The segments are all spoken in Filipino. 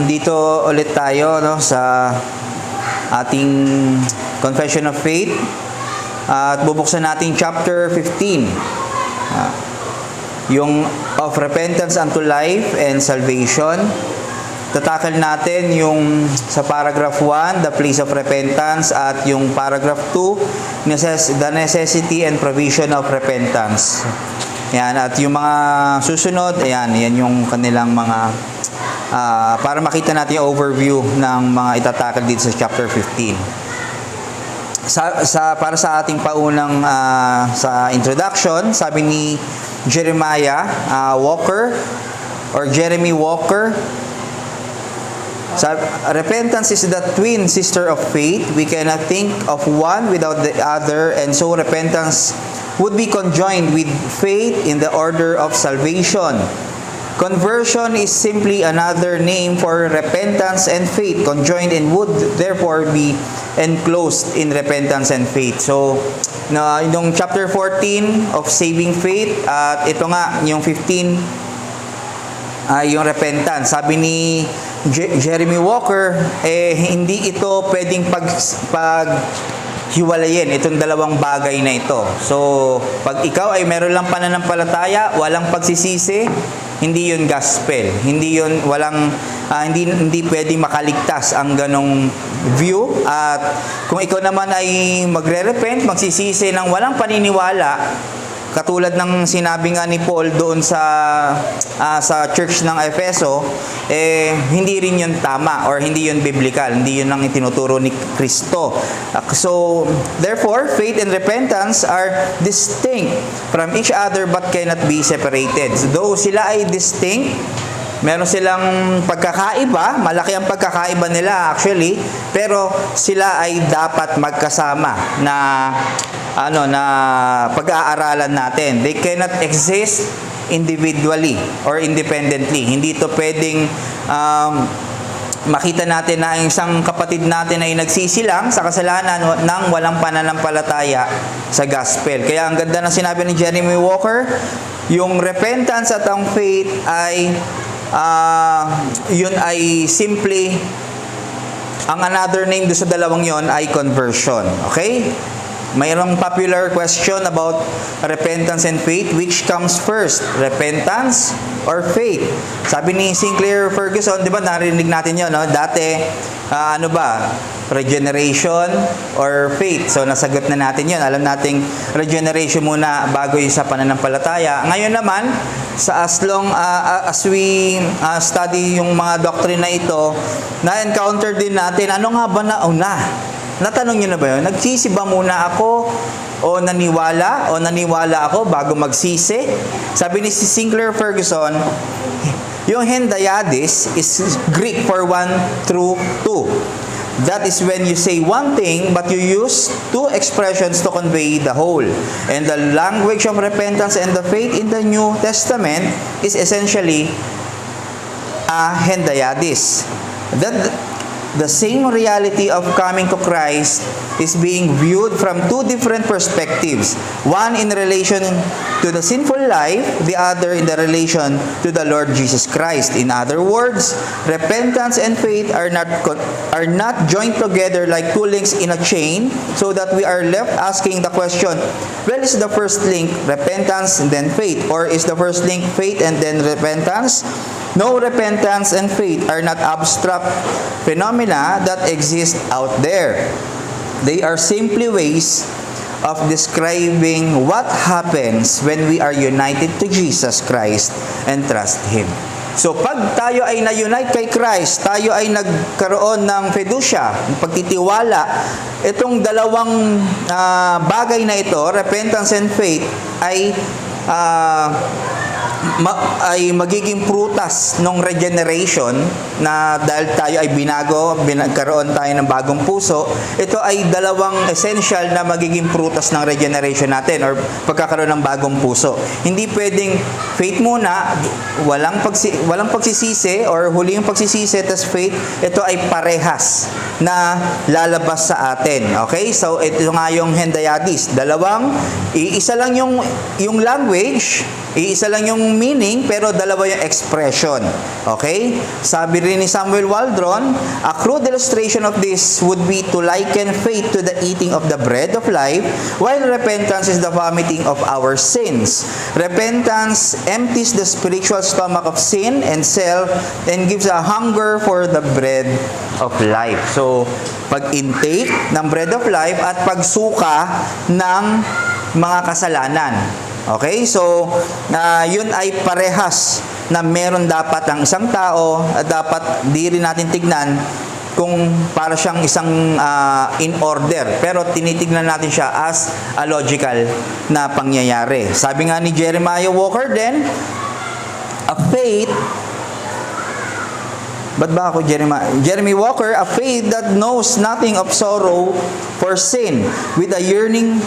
Dito ulit tayo sa ating Confession of Faith at bubuksan natin chapter 15, yung of repentance unto life and salvation. Tatakal natin yung sa paragraph 1, the place of repentance, at yung paragraph 2, the necessity and provision of repentance. Yan, at yung mga susunod, yan yung kanilang mga para makita natin yung overview ng mga itatakal dito sa chapter 15. Para sa ating paunang sa introduction, sabi ni Jeremiah Walker or Jeremy Walker, repentance is the twin sister of faith. We cannot think of one without the other, and so repentance would be conjoined with faith in the order of salvation. Conversion is simply another name for repentance and faith conjoined, and would therefore be enclosed in repentance and faith. So, yung chapter 14 of saving faith, at ito nga, yung 15, yung repentance. Sabi ni Jeremy Walker, hindi ito pwedeng hiwalayin itong dalawang bagay na ito. So, pag ikaw ay meron lang pananampalataya, walang pagsisisi, hindi yun gospel. Hindi yun, hindi pwedeng makaligtas ang ganong view. At kung ikaw naman ay magre-repent, magsisisi ng walang paniniwala, katulad ng sinabi nga ni Paul doon sa church ng Efeso, hindi rin yun tama or hindi yun biblical, hindi yun ang itinuturo ni Kristo. So, therefore, faith and repentance are distinct from each other but cannot be separated. So, though sila ay distinct, meron silang pagkakaiba, malaki ang pagkakaiba nila actually, pero sila ay dapat magkasama na pag-aaralan natin. They cannot exist individually or independently. Hindi ito pwedeng makita natin na isang kapatid natin ay nagsisilang sa kasalanan nang walang pananampalataya sa gospel. Kaya ang ganda ng sinabi ni Jeremy Walker, yung repentance at ang faith ay yun ay simply ang another name do sa dalawang yon ay conversion. Okay? Mayroong popular question about repentance and faith. Which comes first? Repentance or faith? Sabi ni Sinclair Ferguson, di ba narinig natin yun, no? Dati, regeneration or faith? So, nasagot na natin yun. Alam nating regeneration muna bago yung sa pananampalataya. Ngayon naman, as we study yung mga doctrine na ito, na-encounter din natin, ano nga ba nauna? Natanong nyo na ba yun? Nagsisi ba muna ako o naniwala ako bago magsisi? Sabi ni Sinclair Ferguson, yung hendiadys is Greek for 1 through 2. That is when you say one thing but you use two expressions to convey the whole. And the language of repentance and the faith in the New Testament is essentially a hendiadys. The same reality of coming to Christ is being viewed from two different perspectives. One in relation to the sinful life, the other in the relation to the Lord Jesus Christ. In other words, repentance and faith are not joined together like two links in a chain, so that we are left asking the question, well, is the first link repentance and then faith? Or is the first link faith and then repentance? No, repentance and faith are not abstract phenomena that exist out there. They are simply ways of describing what happens when we are united to Jesus Christ and trust Him. So, pag tayo ay na-unite kay Christ, tayo ay nagkaroon ng fiducia, pagtitiwala, itong dalawang bagay na ito, repentance and faith, ay magiging prutas ng regeneration, na dahil tayo ay binagkaroon tayo ng bagong puso. Ito ay dalawang essential na magiging prutas ng regeneration natin or pagkakaroon ng bagong puso. Hindi pwedeng faith muna, walang pagsisisi or huling pagsisisi, tas faith, ito ay parehas na lalabas sa atin. Okay? So, ito nga yung hendiadys. Isa lang yung language, Iisa lang yung meaning, pero dalawa yung expression. Okay? Sabi rin ni Samuel Waldron, a crude illustration of this would be to liken faith to the eating of the bread of life, while repentance is the vomiting of our sins. Repentance empties the spiritual stomach of sin and self and gives a hunger for the bread of life. So, pag-intake ng bread of life at pagsuka ng mga kasalanan. Okay? So, yun ay parehas na meron dapat ang isang tao at dapat di rin natin tignan kung para siyang isang in order. Pero tinitignan natin siya as a logical na pangyayari. Sabi nga ni Jeremiah Walker then, a faith Ba't ba ako Jeremy Walker, a faith that knows nothing of sorrow for sin, with a yearning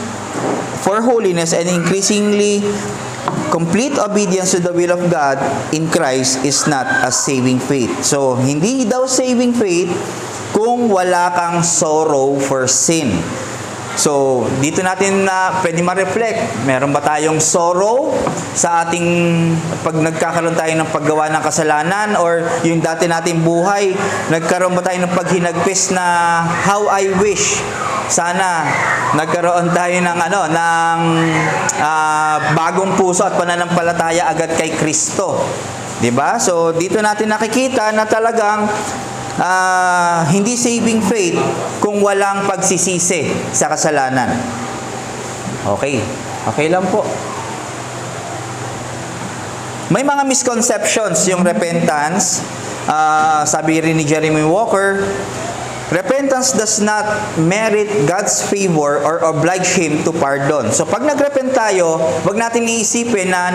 for holiness and increasingly complete obedience to the will of God in Christ is not a saving faith. So, hindi daw saving faith kung wala kang sorrow for sin. So, dito natin pwede ma-reflect. Meron ba tayong sorrow sa ating pag nagkakaroon tayo ng paggawa ng kasalanan, or yung dati nating buhay, nagkaroon ba tayo ng paghinagpis na how I wish sana nagkaroon tayo ng bagong puso at pananampalataya agad kay Kristo. 'Di ba? So, dito natin nakikita na talagang hindi saving faith kung walang pagsisisi sa kasalanan. Okay. Okay lang po. May mga misconceptions yung repentance. Sabi rin ni Jeremy Walker, repentance does not merit God's favor or oblige Him to pardon. So, pag nagrepent tayo, wag natin iisipin na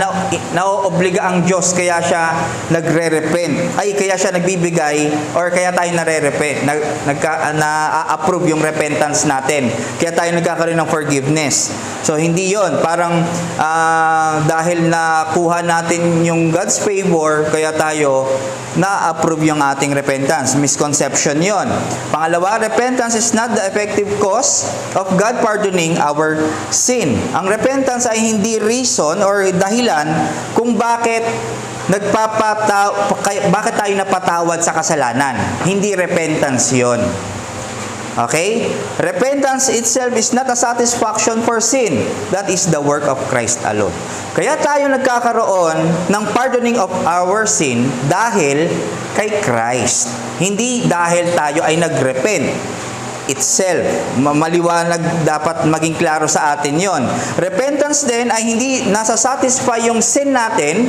naoobliga ang Diyos kaya siya nagre-repent. Kaya siya nagbibigay or kaya tayo nare-repent. Na-approve yung repentance natin. Kaya tayo nagkakaroon ng forgiveness. So, hindi yon. Parang dahil nakuha natin yung God's favor, kaya tayo na-approve yung ating repentance. Misconception yon. Pangalawa, repentance is not the effective cause of God pardoning our sin. Ang repentance ay hindi reason or dahilan kung bakit tayo napatawad sa kasalanan. Hindi repentance yon. Okay? Repentance itself is not a satisfaction for sin. That is the work of Christ alone. Kaya tayo nagkakaroon ng pardoning of our sin dahil kay Christ. Hindi dahil tayo ay nagrepent itself. Maliwanag, dapat maging klaro sa atin yon. Repentance din ay hindi nasa-satisfy yung sin natin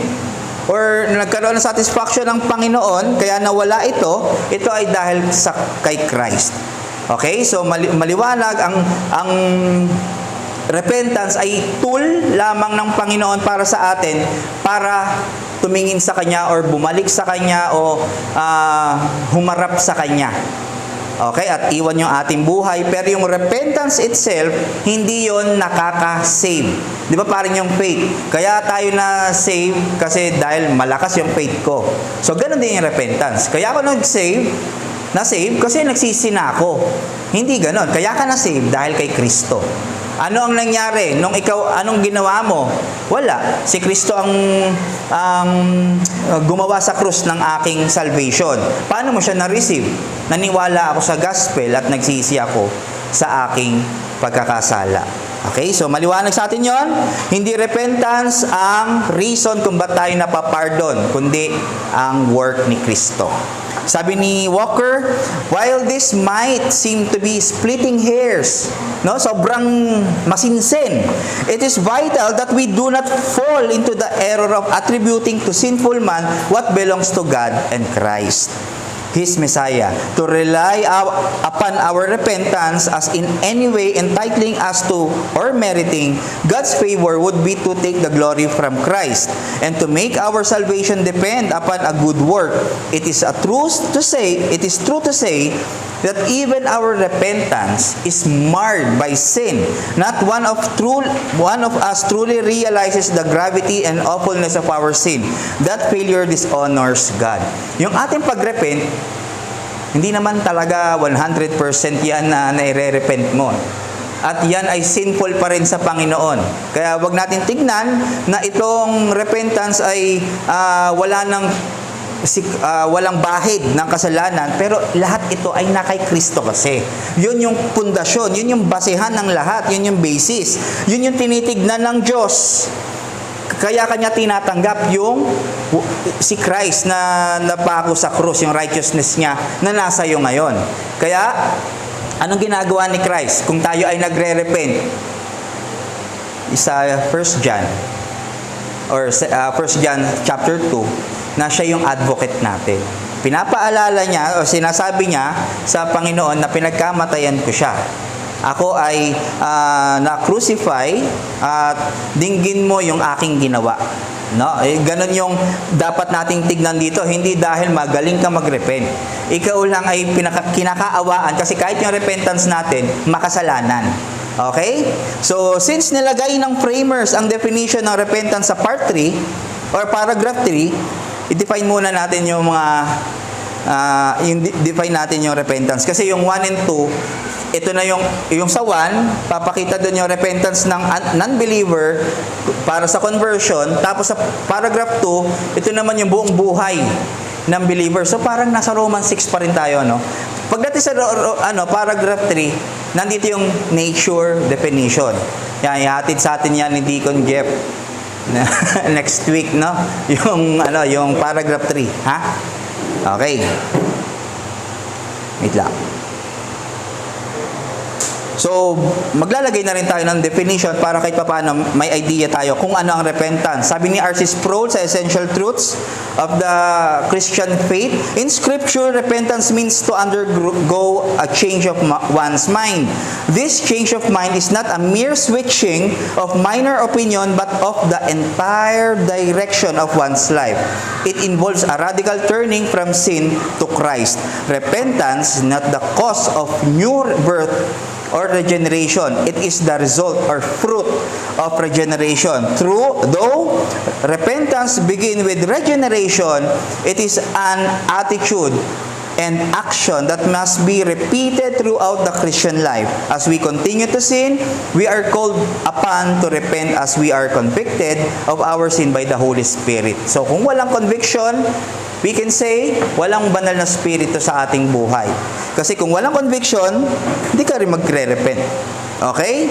or nagkaroon ng satisfaction ng Panginoon, kaya nawala ito ay dahil kay Christ. Okay? So, maliwanag, ang repentance ay tool lamang ng Panginoon para sa atin, para tumingin sa Kanya or bumalik sa Kanya o humarap sa Kanya. Okay? At iwan yung ating buhay. Pero yung repentance itself, hindi yon nakaka-save. Di ba parang yung faith? Kaya tayo na-save kasi dahil malakas yung faith ko. So, ganun din yung repentance. Kaya ako na-save kasi nagsisi na ako. Hindi ganon. Kaya ka na-save dahil kay Kristo. Ano ang nangyari? Anong ginawa mo? Wala. Si Kristo ang gumawa sa krus ng aking salvation. Paano mo siya na-receive? Naniwala ako sa gospel at nagsisi ako sa aking pagkakasala. Okay? So, maliwanag sa atin yon. Hindi repentance ang reason kung ba't tayo napapardon, kundi ang work ni Kristo. Sabi ni Walker, while this might seem to be splitting hairs, sobrang masinsin, it is vital that we do not fall into the error of attributing to sinful man what belongs to God and Christ, His Messiah. To rely upon our repentance as in any way entitling us to or meriting God's favor would be to take the glory from Christ and to make our salvation depend upon a good work. It is true to say that even our repentance is marred by sin. Not one of us truly realizes the gravity and awfulness of our sin. That failure dishonors God. Yung ating pagrepent, hindi naman talaga 100% yan na nire-repent mo. at yan ay sinful pa rin sa Panginoon. Kaya wag natin tignan na itong repentance ay walang bahid ng kasalanan, pero lahat ito ay na kay Kristo kasi. Yun yung pundasyon, yun yung basehan ng lahat, yun yung basis. Yun yung tinitignan ng Diyos. Kaya kanya tinatanggap yung si Christ na napako sa krus, yung righteousness niya na nasa iyo ngayon. Kaya, anong ginagawa ni Christ? Kung tayo ay nagre-repent, sa 1 John, or 1 John chapter 2, na siya yung advocate natin. Pinapaalala niya, o sinasabi niya sa Panginoon na pinagkamatayan ko siya. Ako ay na-crucify at dinggin mo yung aking ginawa. No? Ganon yung dapat nating tignan dito. Hindi dahil magaling ka mag-repent. Ikaw lang ay kinakaawaan kasi kahit yung repentance natin, makasalanan. Okay? So, since nilagay ng framers ang definition ng repentance sa part 3 or paragraph 3, i-define muna natin yung mga define natin yung repentance. Kasi yung 1 and 2, ito na yung sa 1, papakita doon yung repentance ng non-believer para sa conversion. Tapos sa paragraph 2, ito naman yung buong buhay ng believer. So parang nasa Romans 6 pa rin tayo, no? Pagdating sa paragraph 3, nandito yung nature definition. Yan, ihatid sa atin yan ni Deacon Jeff next week, no? Yung paragraph 3, ha? Okay. Wait lang. So, maglalagay na rin tayo ng definition para kahit paano may idea tayo kung ano ang repentance. Sabi ni R.C. Sproul sa Essential Truths of the Christian Faith, in Scripture, repentance means to undergo a change of one's mind. This change of mind is not a mere switching of minor opinion but of the entire direction of one's life. It involves a radical turning from sin to Christ. Repentance is not the cause of new birth or regeneration. It is the result or fruit of regeneration. Though repentance begins with regeneration, it is an attitude and action that must be repeated throughout the Christian life. As we continue to sin, we are called upon to repent as we are convicted of our sin by the Holy Spirit. So kung walang conviction, we can say, walang banal na spirito sa ating buhay. Kasi kung walang conviction, hindi ka rin magre-repent. Okay?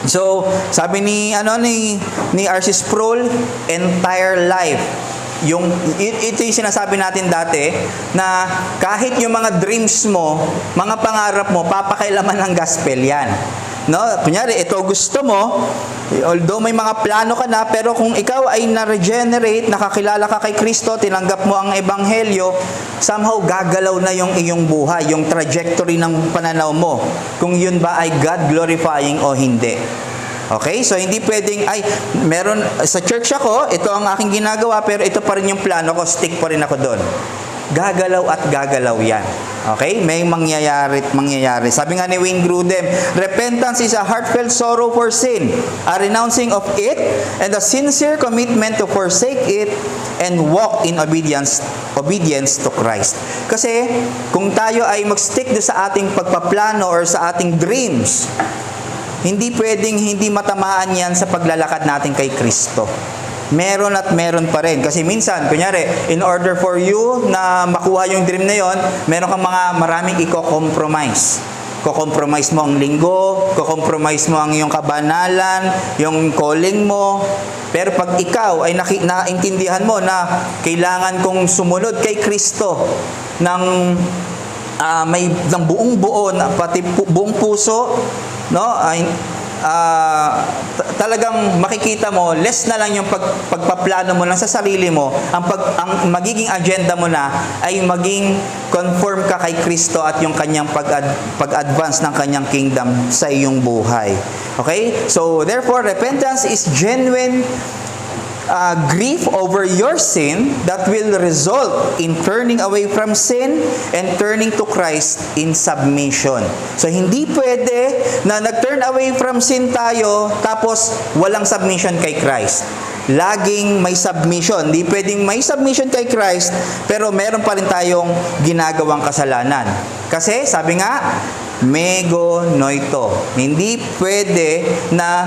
So, sabi ni R.C. Sproul, entire life. Ito yung sinasabi natin dati, na kahit yung mga dreams mo, mga pangarap mo, papakailaman ng gospel yan. No? Kunyari, ito gusto mo, although may mga plano ka na, pero kung ikaw ay na-regenerate, nakakilala ka kay Kristo, tinanggap mo ang ebanghelyo, somehow gagalaw na yung iyong buhay, yung trajectory ng pananaw mo. Kung yun ba ay God-glorifying o hindi. Okay? So, hindi pwedeng, meron, sa church ako, ito ang aking ginagawa, pero ito pa rin yung plano ko, stick pa rin ako doon. Gagalaw at gagalaw yan. Okay? May mangyayari. Sabi nga ni Wayne Grudem, repentance is a heartfelt sorrow for sin, a renouncing of it, and a sincere commitment to forsake it and walk in obedience to Christ. Kasi, kung tayo ay mag-stick sa ating pagpaplano or sa ating dreams, hindi pwedeng hindi matamaan yan sa paglalakad natin kay Kristo. Meron at meron pa rin. Kasi minsan, kunyari, in order for you na makuha yung dream na yon, meron kang maraming i-compromise. Ko-compromise mo ang linggo, ko-compromise mo ang iyong kabanalan, yung calling mo. Pero pag ikaw ay naintindihan mo na kailangan kong sumunod kay Kristo ng buong buo, pati buong puso, no? Talagang makikita mo, less na lang yung pagpaplano mo lang sa sarili mo, ang magiging agenda mo na ay maging conform ka kay Kristo at yung kanyang pag-advance ng kanyang kingdom sa iyong buhay. Okay? So, therefore, repentance is genuine grief over your sin that will result in turning away from sin and turning to Christ in submission. So, hindi pwede na nag-turn away from sin tayo tapos walang submission kay Christ. Laging may submission. Hindi pwedeng may submission kay Christ pero meron pa rin tayong ginagawang kasalanan. Kasi, sabi nga, mego noito. Hindi pwede na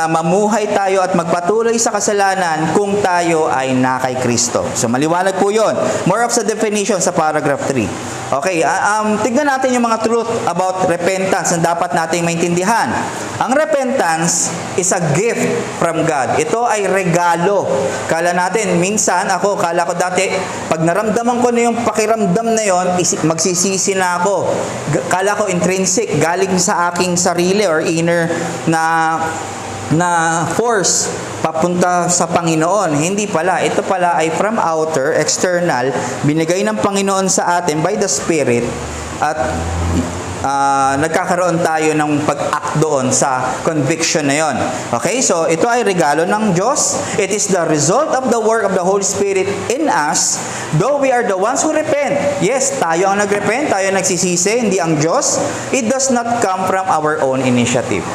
mamuhay tayo at magpatuloy sa kasalanan kung tayo ay na kay Kristo. So maliwanag po yun. More of the definition sa paragraph 3. Okay, tignan natin yung mga truth about repentance na dapat nating maintindihan. Ang repentance is a gift from God. Ito ay regalo. Kala natin, minsan kala ko dati, pag naramdaman ko na yung pakiramdam na yon, magsisisi na ako. Kala ko intrinsic, galing sa aking sarili or inner na force papunta sa Panginoon. Hindi pala. Ito pala ay from outer, external, binigay ng Panginoon sa atin by the Spirit at nagkakaroon tayo ng pag-act doon sa conviction na yon. Okay? So, ito ay regalo ng Diyos. It is the result of the work of the Holy Spirit in us, though we are the ones who repent. Yes, tayo ang nagrepent, tayo ang nagsisisi, hindi ang Diyos. It does not come from our own initiative.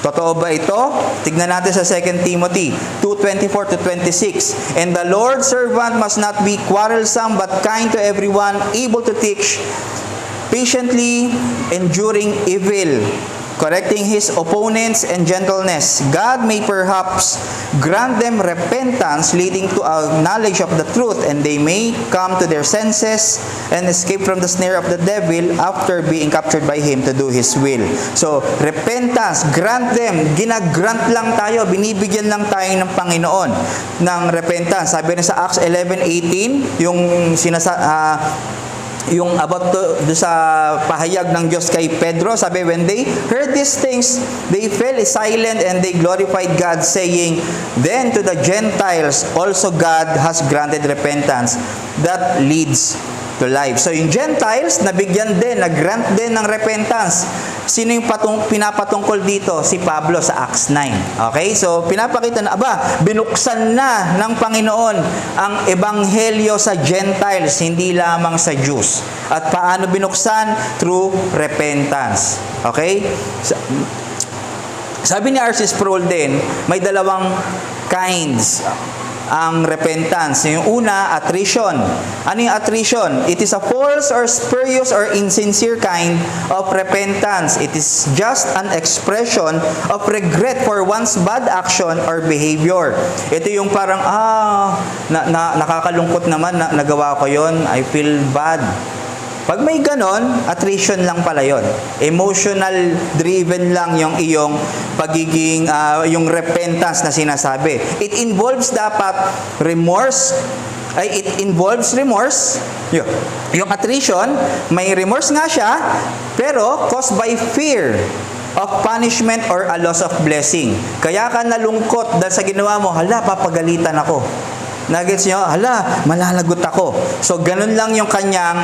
Totoo ba ito? Tignan natin sa 2 Timothy 2:24-26. And the Lord's servant must not be quarrelsome but kind to everyone, able to teach, patiently enduring evil, correcting his opponents and gentleness. God may perhaps grant them repentance leading to a knowledge of the truth, and they may come to their senses and escape from the snare of the devil after being captured by him to do his will. So, repentance, grant them. Ginagrant lang tayo, binibigyan lang tayo ng Panginoon ng repentance. Sabi rin sa Acts 11:18, yung about do sa pahayag ng Diyos kay Pedro, sabi, when they heard these things, they fell silent and they glorified God, saying, then to the Gentiles also God has granted repentance that leads to life. So yung Gentiles, nabigyan din, nag-grant din ng repentance. Sino yung pinapatungkol dito? Si Pablo sa Acts 9. Okay? So pinapakita na, binuksan na ng Panginoon ang ebanghelyo sa Gentiles, hindi lamang sa Jews. At paano binuksan? Through repentance. Okay? Sabi ni R.C. Sproul din, may dalawang kinds ang repentance. Yung una, attrition. Ano yung attrition? It is a false or spurious or insincere kind of repentance. It is just an expression of regret for one's bad action or behavior. Ito yung parang, nakakalungkot naman na nagawa ko yon, I feel bad. Pag may ganon, attrition lang pala yon. Emotional driven lang yung iyong pagiging, yung repentance na sinasabi. It involves dapat remorse. It involves remorse. Yung attrition, may remorse nga siya, pero caused by fear of punishment or a loss of blessing. Kaya ka nalungkot dahil sa ginawa mo, papagalitan ako. Nagets nyo? Malalagot ako. So, ganun lang yung kanyang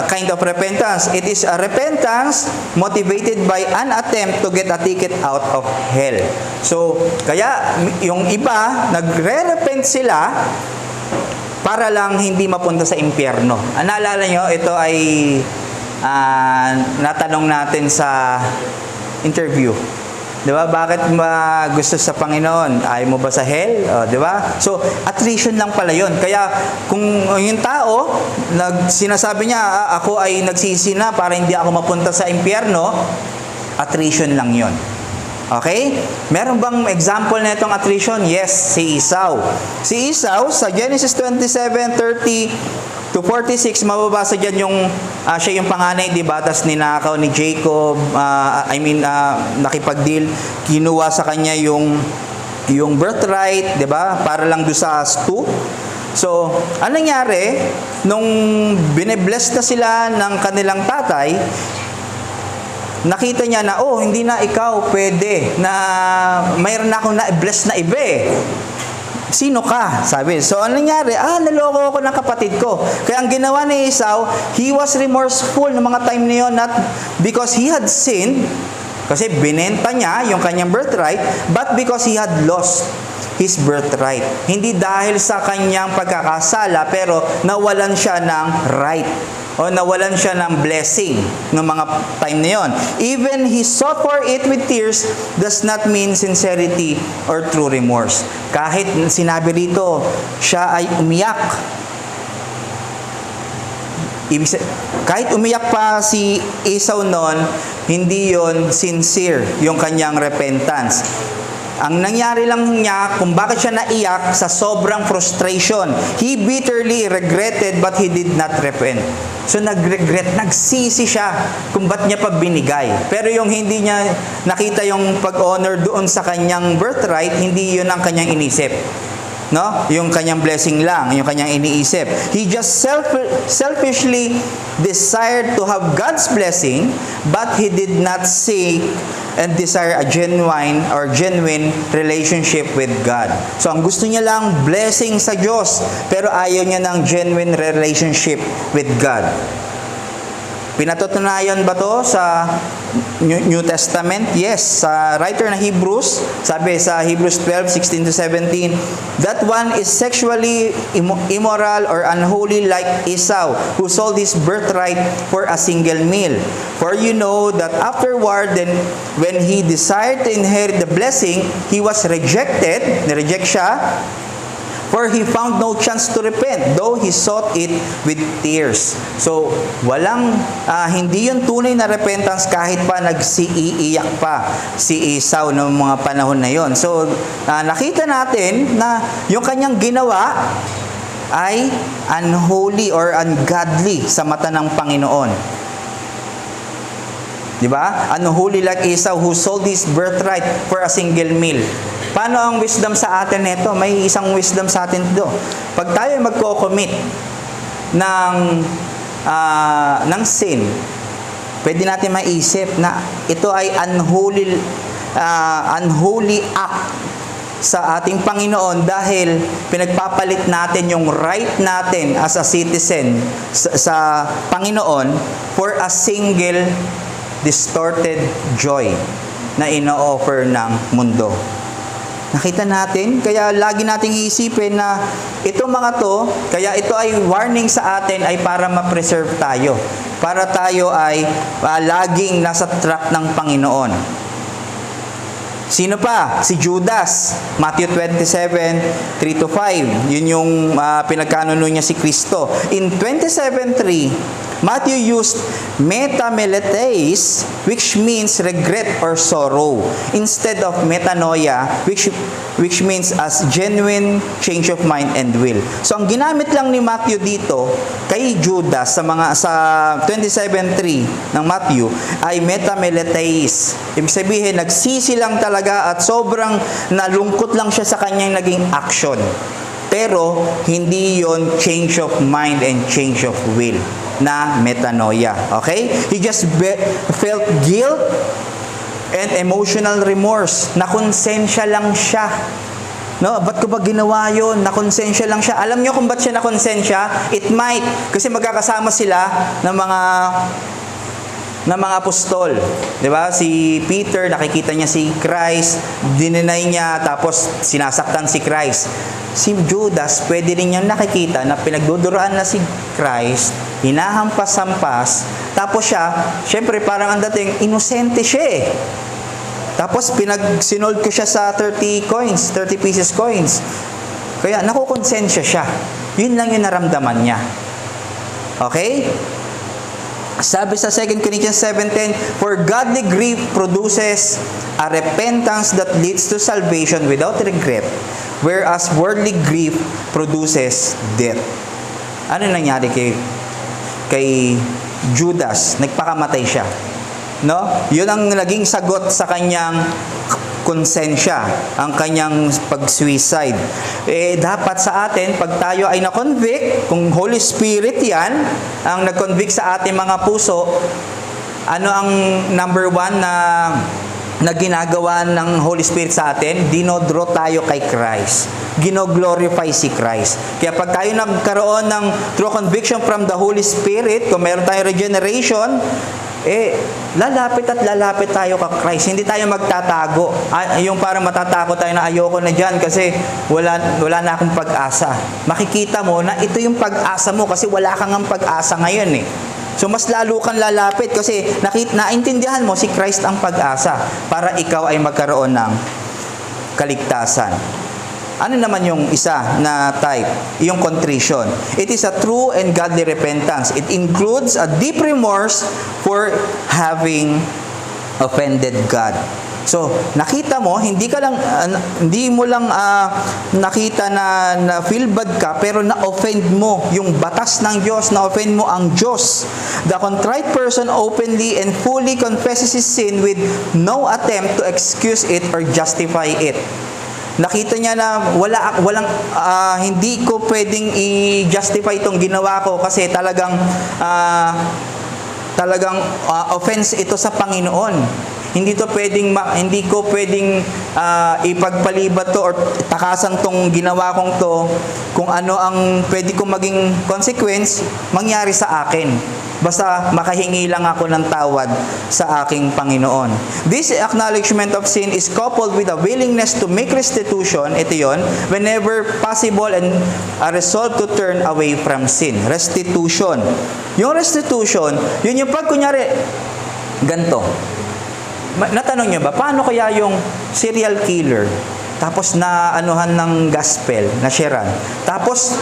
kind of repentance. It is a repentance motivated by an attempt to get a ticket out of hell. So, kaya yung iba, nagre-repent sila para lang hindi mapunta sa impyerno. Naalala nyo, ito ay natanong natin sa interview. Diba? Bakit ba gusto sa Panginoon? Ayaw mo ba sa hell? Diba? So, attrition lang pala yun. Kaya, kung yung tao, sinasabi niya, ako ay nagsisi na para hindi ako mapunta sa impyerno, attrition lang yun. Okay? Meron bang example na itong attrition? Yes, si Esau. Si Esau, sa Genesis 27:30-46, mababasa dyan yung siya yung panganay, di ba? Tas ninakaw ni Jacob, nakipag-deal, kinuha sa kanya yung birthright, di ba? Para lang do sa stew. So, anong nangyari? Nung binebless na sila ng kanilang tatay, nakita niya na, hindi na ikaw pwede na mayroon na akong na-bless na iba eh. Sino ka? Sabi. So, ano nangyari? Naloko ako ng kapatid ko. Kaya ang ginawa ni Esau, he was remorseful ng mga time na yun, not because he had sinned, kasi binenta niya yung kanyang birthright, but because he had lost his birthright. Hindi dahil sa kanyang pagkakasala, pero nawalan siya ng right. O nawalan siya ng blessing ng mga time na yon. Even he sought for it with tears does not mean sincerity or true remorse. Kahit sinabi rito, siya ay umiyak. Kahit umiyak pa si Esau noon, hindi yon sincere yung kanyang repentance. Ang nangyari lang niya kung bakit siya naiyak sa sobrang frustration. He bitterly regretted but he did not repent. So nagregret, nagsisi siya kung ba't niya pa binigay. Pero yung hindi niya nakita yung pag-honor doon sa kanyang birthright, hindi yun ang kanyang inisip. No? Yung kanyang blessing lang, yung kanyang iniisip. He just selfishly desired to have God's blessing, but he did not seek and desire a genuine relationship with God. So ang gusto niya lang blessing sa Diyos, pero ayaw niya ng genuine relationship with God. Pinatutunayan ba to sa New Testament? Yes, sa writer na Hebrews, sabi sa Hebrews 12:16-17, that one is sexually immoral or unholy like Esau, who sold his birthright for a single meal. For you know that afterward, then when he desired to inherit the blessing, he was rejected, nireject siya, for he found no chance to repent, though he sought it with tears. So, hindi yun tunay na repentance kahit pa nagsiiiyak pa si Esau noong mga panahon na yon. So, nakita natin na yung kanyang ginawa ay unholy or ungodly sa mata ng Panginoon. Diba? Unholy like Esau who sold his birthright for a single meal. Paano ang wisdom sa atin nito? May isang wisdom sa atin dito. Pag tayo magko-commit ng sin, pwede natin maisip na ito ay unholy act sa ating Panginoon dahil pinagpapalit natin yung right natin as a citizen sa Panginoon for a single distorted joy na ino-offer ng mundo. Nakita natin, kaya lagi nating iisipin na itong mga to, kaya ito ay warning sa atin ay para ma-preserve tayo. Para tayo ay laging nasa track ng Panginoon. Sino pa? Si Judas. Matthew 27, 3-5. Yun yung pinagkanuno niya si Kristo. In 27:3, Matthew used metameletes, which means regret or sorrow, instead of metanoia, which means as genuine change of mind and will. So ang ginamit lang ni Matthew dito kay Judas sa 27:3 ng Matthew ay metameletes. Ibig sabihin nagsisi lang talaga at sobrang nalungkot lang siya sa kanyang naging action. Pero hindi yon change of mind and change of will na metanoia. Okay? He just felt guilt and emotional remorse. Nakonsensya lang siya. No, ba't ko ba ginawa yun? Nakonsensya lang siya. Alam niyo kung ba't siya nakonsensya? It might. Kasi magkakasama sila ng mga apostol. 'Di ba? Si Peter, nakikita niya si Christ, dininay niya, tapos sinasaktan si Christ. Si Judas, pwede rin niyang nakikita na pinagduduruan na si Christ, hinahampas-hampas, tapos siya, syempre parang ang dating, inosente siya eh. Tapos sinold ko siya sa 30 pieces coins. Kaya nakukonsensya siya. Yun lang yung naramdaman niya. Okay? Sabi sa 2 Corinthians 7:10, for godly grief produces a repentance that leads to salvation without regret, whereas worldly grief produces death. Ano nangyari kay Judas? Nagpakamatay siya. No? Yun ang naging sagot sa kanyang konsensya, ang kanyang pag-suicide. Dapat sa atin, pag tayo ay na-convict, kung Holy Spirit yan, ang nag-convict sa ating mga puso, ano ang number one na ginagawa ng Holy Spirit sa atin? Dinodraw tayo kay Christ. Gino-glorify si Christ. Kaya pag tayo nagkaroon ng true conviction from the Holy Spirit, kung meron tayong regeneration, lalapit tayo kay Christ. Hindi tayo magtatago. Yung parang matatakot tayo na ayoko na dyan kasi wala na akong pag-asa. Makikita mo na ito yung pag-asa mo kasi wala kang ang pag-asa ngayon eh. So mas lalo kang lalapit kasi naintindihan mo si Christ ang pag-asa para ikaw ay magkaroon ng kaligtasan. Ano naman yung isa na type? Yung contrition. It is a true and godly repentance. It includes a deep remorse for having offended God. So, nakita mo, hindi mo lang nakita na feel bad ka, pero na-offend mo yung batas ng Diyos, na-offend mo ang Diyos. The contrite person openly and fully confesses his sin with no attempt to excuse it or justify it. Nakita niya na hindi ko pwedeng i-justify itong ginawa ko kasi talagang offense ito sa Panginoon. Hindi ko pwedeng ipagpalibat to or takasan tong ginawa kong to kung ano ang pwede kong maging consequence mangyari sa akin. Basta makahingi lang ako ng tawad sa aking Panginoon. This acknowledgement of sin is coupled with a willingness to make restitution, ito yon, whenever possible, and a resolve to turn away from sin. Restitution. Yung restitution, yun yung pag kunyari, ganito. Natanong niyo ba, paano kaya yung serial killer, tapos na anuhan ng gospel, na sharean, tapos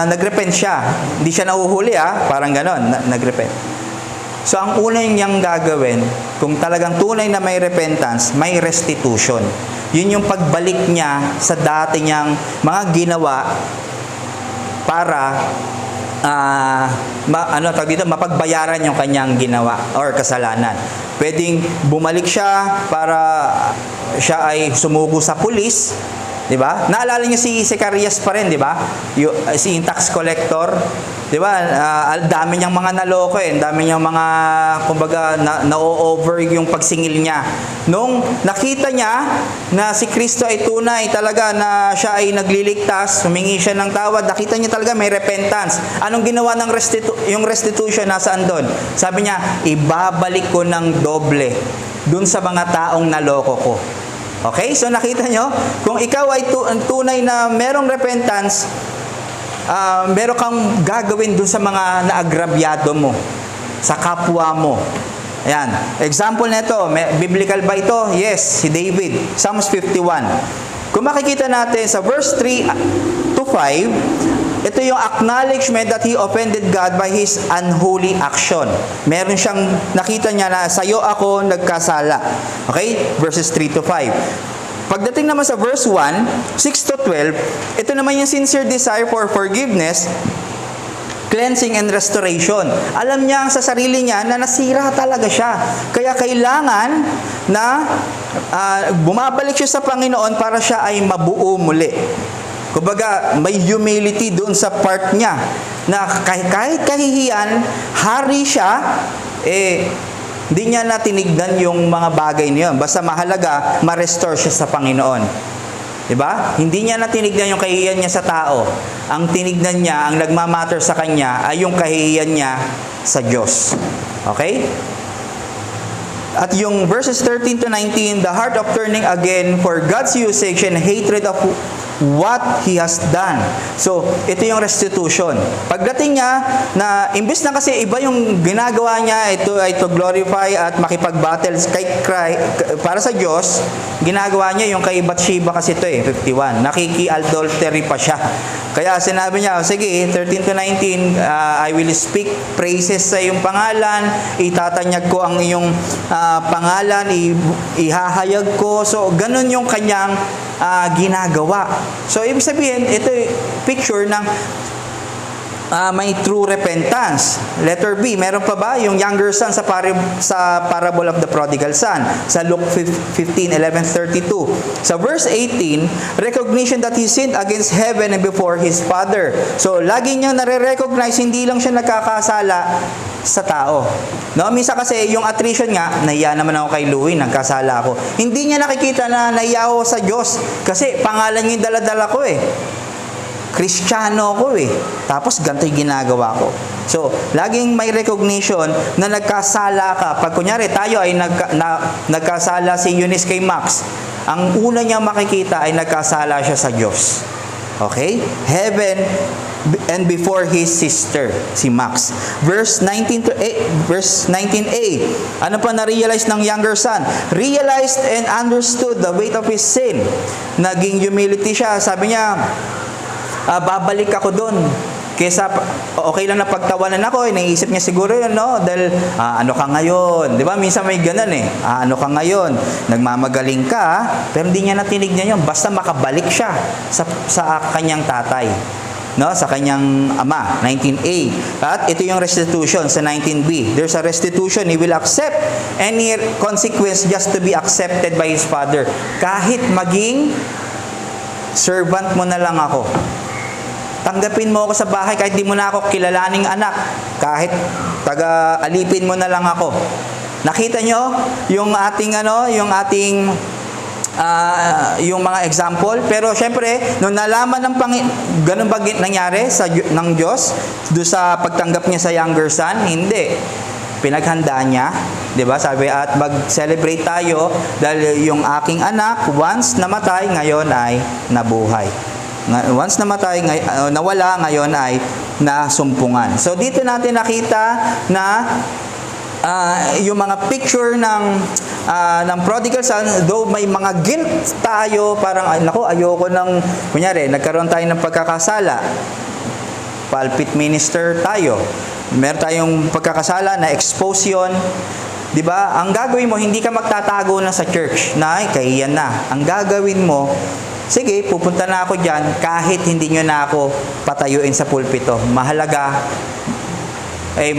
nagrepent siya, hindi siya nahuhuli parang ganon, nagrepent. So ang una niyang gagawin, kung talagang tunay na may repentance, may restitution. Yun yung pagbalik niya sa dati niyang mga ginawa para mapagbayaran yung kanyang ginawa or kasalanan. Pwedeng bumalik siya para siya ay sumuko sa pulis, 'di ba? Naalala niyo si Zacarias pa rin, 'di ba? Si tax collector, 'di ba? Dami niyang mga naloko dami niyang mga kumbaga na-over yung pagsingil niya. Nung nakita niya na si Kristo ay tunay talaga na siya ay nagliligtas, humingi siya ng tawad, nakita niya talaga may repentance. Anong ginawa ng yung restitution, nasaan doon? Sabi niya, ibabalik ko ng doble doon sa mga taong naloko ko. Okay? So nakita nyo, kung ikaw ay tunay na merong repentance, meron kang gagawin dun sa mga naagrabyado mo, sa kapwa mo. Ayan. Example nito, biblical ba ito? Yes, si David. Psalms 51. Kung makikita natin sa verse 3 to 5, ito yung acknowledgement that he offended God by his unholy action. Meron siyang nakita niya na sayo ako nagkasala. Okay? Verses 3 to 5. Pagdating naman sa verse 1, 6 to 12, ito naman yung sincere desire for forgiveness, cleansing and restoration. Alam niya sa sarili niya na nasira talaga siya. Kaya kailangan na bumabalik siya sa Panginoon para siya ay mabuo muli. Kumbaga, may humility doon sa part niya na kahit kahihiyan, hari siya, hindi niya na tinignan yung mga bagay niya. Basta mahalaga, ma-restore siya sa Panginoon. Diba? Hindi niya na tinignan yung kahihiyan niya sa tao. Ang tinignan niya, ang nagmamatter sa kanya, ay yung kahihiyan niya sa Diyos. Okay? At yung verses 13 to 19, the heart of turning again for God's usage and hatred of what He has done. So, ito yung restitution. Pagdating niya, na imbes na kasi iba yung ginagawa niya, ito ay to glorify at makipag-battle para sa Diyos, ginagawa niya yung kay Bathsheba kasi ito 51. Nakiki-adultery pa siya. Kaya sinabi niya, sige, 13 to 19, I will speak praises sa iyong pangalan, itatanyag ko ang iyong pangalan, ihahayag ko. So, ganun yung kanyang ginagawa. So, ibig sabihin, ito picture ng may true repentance. Letter B, meron pa ba yung younger son sa parable of the prodigal son? Sa Luke 15:11-32. Sa verse 18, recognition that he sinned against heaven and before his father. So, lagi niyang nare-recognize, hindi lang siya nagkakasala sa tao. No, minsan kasi yung attrition nga, nahiya naman ako kay Louie, nagkasala ako. Hindi niya nakikita na nahiya ako sa Diyos kasi pangalan niya yung dala-dala ko Kristiyano ko Tapos ganito yung ginagawa ko. So, laging may recognition na nagkasala ka. Pag kunyari tayo ay nagkasala si Eunice kay Max, ang una niya makikita ay nagkasala siya sa Diyos. Okay? Heaven and before his sister, si Max. Verse 19 to 8, verse 19a. Ano pa na-realize ng younger son? Realized and understood the weight of his sin. Naging humility siya. Sabi niya, babalik ako doon. Kesa, okay lang na pagtawanan ako, naisip niya siguro yun, no? Dahil, ano ka ngayon? Di ba? Minsan may ganun eh. Ano ka ngayon? Nagmamagaling ka, pero hindi niya natinig niya yun. Basta makabalik siya sa kanyang tatay. No? Sa kanyang ama, 19a. At ito yung restitution sa 19b. There's a restitution. He will accept any consequence just to be accepted by his father. Kahit maging servant mo na lang ako. Tanggapin mo ako sa bahay kahit di mo na ako kilalaning anak. Kahit taga-alipin mo na lang ako. Nakita nyo yung ating yung mga example, pero syempre nung nalaman ng ganun ba nangyari ng Diyos do sa pagtanggap niya sa younger son? Hindi. Pinaghandaan niya, 'di ba? Sabi, at mag-celebrate tayo dahil yung aking anak once namatay, ngayon ay nabuhay. Once namatay, nawala, ngayon ay nasumpungan. So dito natin nakita na yung mga picture ng prodigal son, though may mga guilt tayo, parang nako, ayoko ng, kunyari, nagkaroon tayo ng pagkakasala, pulpit minister tayo, meron tayong pagkakasala na expose yun, di ba? Ang gagawin mo, hindi ka magtatago na sa church na kahiyan na. Ang gagawin mo, sige, pupunta na ako dyan kahit hindi nyo na ako patayuin sa pulpito. Mahalaga ay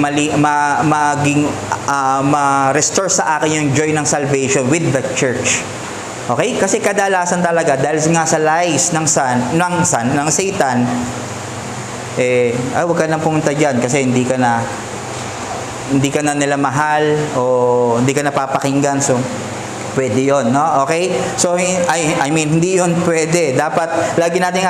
ma-restore sa akin yung joy ng salvation with the church. Okay? Kasi kadalasan talaga, dahil nga sa lies ng Satan, huwag ka nang pumunta dyan kasi hindi ka na nila mahal o hindi ka napapakinggan. So, pwede yun, no? Okay? So, I mean, hindi yun pwede. Dapat, lagi natin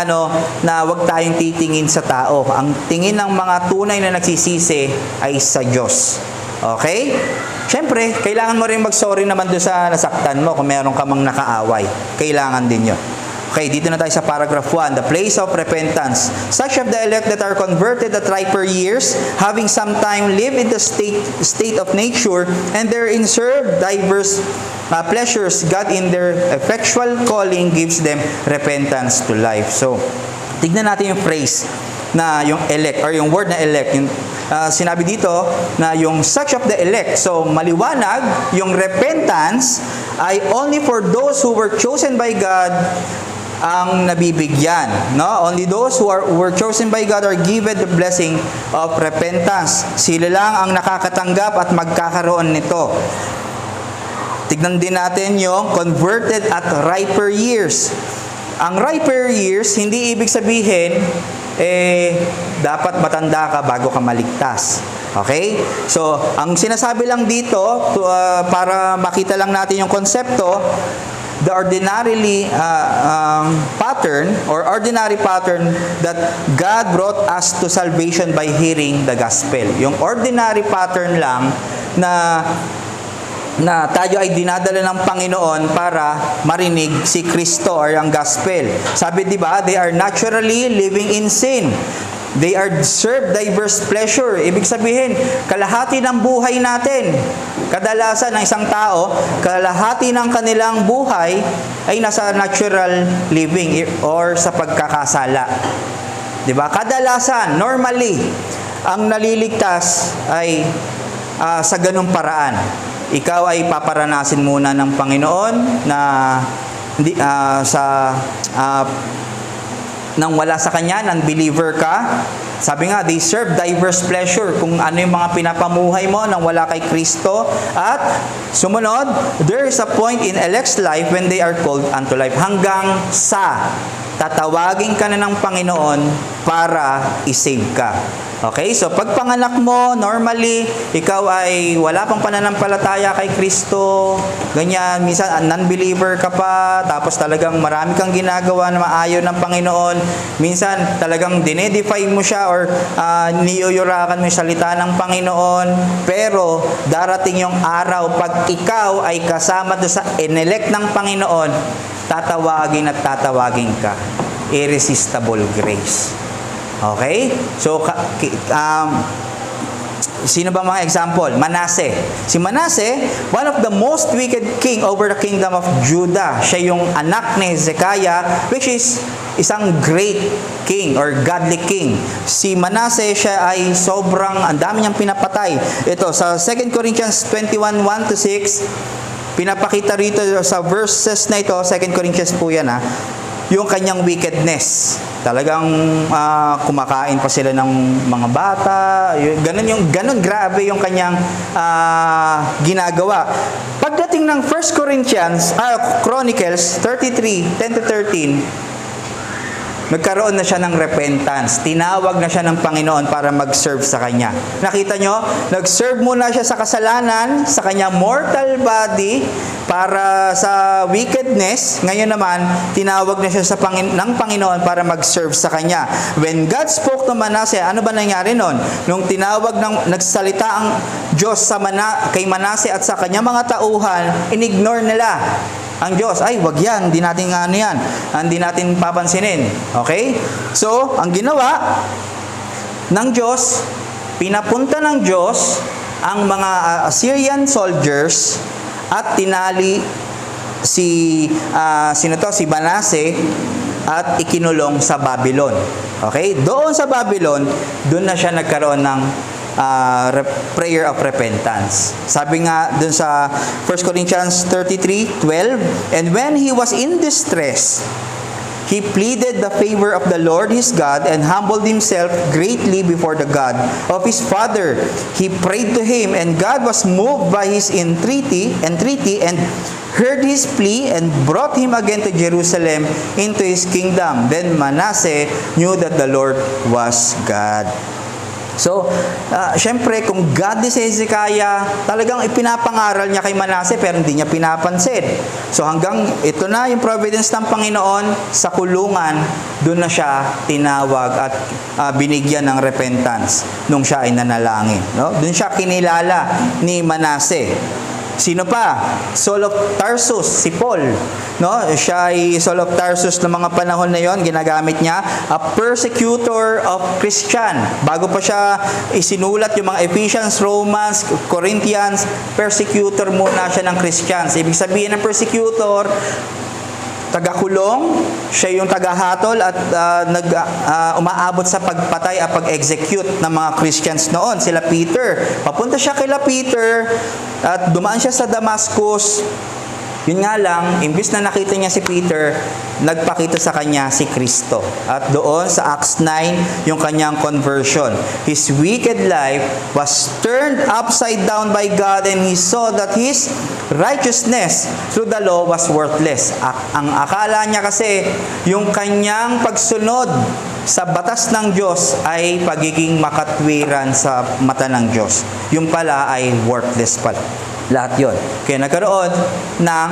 na wag tayong titingin sa tao. Ang tingin ng mga tunay na nagsisisi ay sa Diyos. Okay? Siyempre, kailangan mo rin mag-sorry naman doon sa nasaktan mo kung meron ka mang nakaaway. Kailangan din yun. Okay, dito na tayo sa paragraph 1. The place of repentance. Such of the elect that are converted at riper years, having sometime lived in the state of nature, and therein served diverse pleasures, God in their effectual calling gives them repentance to life. So, tignan natin yung phrase na yung elect, or yung word na elect. Yung, sinabi dito na yung such of the elect. So, maliwanag, yung repentance ay only for those who were chosen by God ang nabibigyan, no? Only those who were chosen by God are given the blessing of repentance. Sila lang ang nakakatanggap at magkakaroon nito. Tignan din natin yung converted at riper years. Ang riper years, hindi ibig sabihin dapat matanda ka bago ka maligtas. Okay? So, ang sinasabi lang dito para makita lang natin yung konsepto, the ordinary pattern that God brought us to salvation by hearing the gospel. Yung ordinary pattern lang na tayo ay dinadala ng Panginoon para marinig si Kristo or ang gospel. Sabi, di ba, they are naturally living in sin. They are served diverse pleasure. Ibig sabihin, kalahati ng buhay natin. Kadalasan ng isang tao, kalahati ng kanilang buhay ay nasa natural living or sa pagkakasala. 'Di ba? Kadalasan, normally, ang naliligtas ay sa ganung paraan. Ikaw ay paparanasin muna ng Panginoon na nang wala sa Kanya, non-believer ka. Sabi nga, they serve diverse pleasure. Kung ano yung mga pinapamuhay mo nang wala kay Kristo. At sumunod, there is a point in elect's life when they are called unto life. Hanggang sa tatawagin ka na ng Panginoon para isave ka. Okay? So, pag panganak mo, normally, ikaw ay wala pang pananampalataya kay Kristo, ganyan, minsan non-believer ka pa, tapos talagang marami kang ginagawa na maayon ng Panginoon, minsan talagang dinedefy mo siya or niyuyurakan mo yung salita ng Panginoon, pero darating yung araw, pag ikaw ay kasama doon sa inelect ng Panginoon, tatawagin at tatawagin ka. irresistible grace. Okay? So, sino ba mga example? Manase. Si Manase, one of the most wicked king over the kingdom of Judah. Siya yung anak ni Hezekiah, which is isang great king or godly king. Si Manase, siya ay sobrang, ang dami niyang pinapatay. Ito, sa 2 Corinthians 21, 1-6, pinapakita rito sa verses na ito, 2 Corinthians po yan yung kanyang wickedness. Talagang kumakain pa sila ng mga bata. Ganun grabe yung kanyang ginagawa. Pagdating ng 1 Corinthians, Chronicles 33, 10-13, nagkaroon na siya ng repentance. Tinawag na siya ng Panginoon para mag-serve sa Kanya. Nakita nyo? Nag-serve muna siya sa kasalanan, sa kanyang mortal body, para sa wickedness. Ngayon naman, tinawag na siya ng Panginoon para mag-serve sa Kanya. When God spoke to Manase, ano ba nangyari nun? Nung nagsalita ang Diyos kay Manase at sa kanyang mga tauhan, inignore nila ang Diyos. Ay, wag yan. Hindi natin yan. Hindi natin papansinin. Okay? So, ang ginawa ng Diyos, pinapunta ng Diyos ang mga Assyrian soldiers at tinali si Manase at ikinulong sa Babylon. Okay? Doon sa Babylon, doon na siya nagkaroon ng prayer of repentance. Sabi nga dun sa 1 Corinthians 33:12, and when he was in distress, he pleaded the favor of the Lord his God and humbled himself greatly before the God of his father. He prayed to him, and God was moved by his entreaty and heard his plea and brought him again to Jerusalem into his kingdom. Then Manasseh knew that the Lord was God. So, syempre, kung godly si Hezekiah, talagang ipinapangaral niya kay Manase pero hindi niya pinapansin. So, hanggang ito na yung providence ng Panginoon, sa kulungan, doon na siya tinawag at binigyan ng repentance nung siya ay nanalangin. No? Doon siya kinilala ni Manase. Sino pa? Saul of Tarsus, si Paul. No? Siya ay Saul of Tarsus ng mga panahon na yon, ginagamit niya, a persecutor of Christian. Bago pa siya isinulat yung mga Ephesians, Romans, Corinthians, persecutor muna siya ng Christians. Ibig sabihin ng persecutor, tagakulong, siya yung tagahatol at umaabot sa pagpatay at pag-execute ng mga Christians noon. Sila Peter. Papunta siya kila Peter at dumaan siya sa Damascus. Yun nga lang, imbis na nakita niya si Peter, nagpakita sa kanya si Kristo. At doon sa Acts 9, yung kanyang conversion. His wicked life was turned upside down by God, and he saw that his righteousness through the law was worthless. Ang akala niya kasi, yung kanyang pagsunod sa batas ng Diyos ay pagiging makatwiran sa mata ng Diyos. Yung pala ay worthless pala. Lahat yon. Kaya nagkaroon ng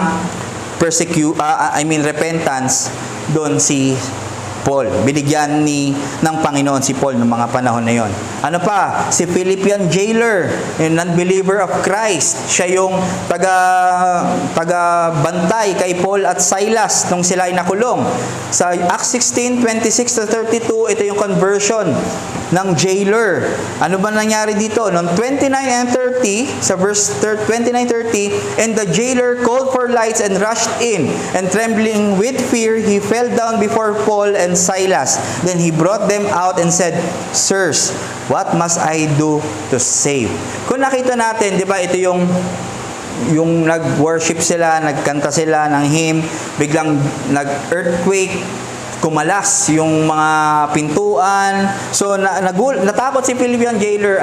repentance doon si Paul. Binigyan ng Panginoon si Paul noong mga panahon na yon. Ano pa? Si Philippian jailer, yung non-believer of Christ. Siya yung taga-bantay kay Paul at Silas nung sila ay nakulong. Sa Acts 16:26-32, ito yung conversion ng jailer. Ano ba nangyari dito? Noong 29 and 30, sa verse 29-30, and the jailer called for lights and rushed in, and trembling with fear, he fell down before Paul and Silas. Then he brought them out and said, "Sirs, what must I do to save?" Kung nakita natin, di ba, ito yung nag-worship sila, nagkanta sila ng hymn, biglang nag-earthquake, kumalas yung mga pintuan. So, natakot si Philippian jailer.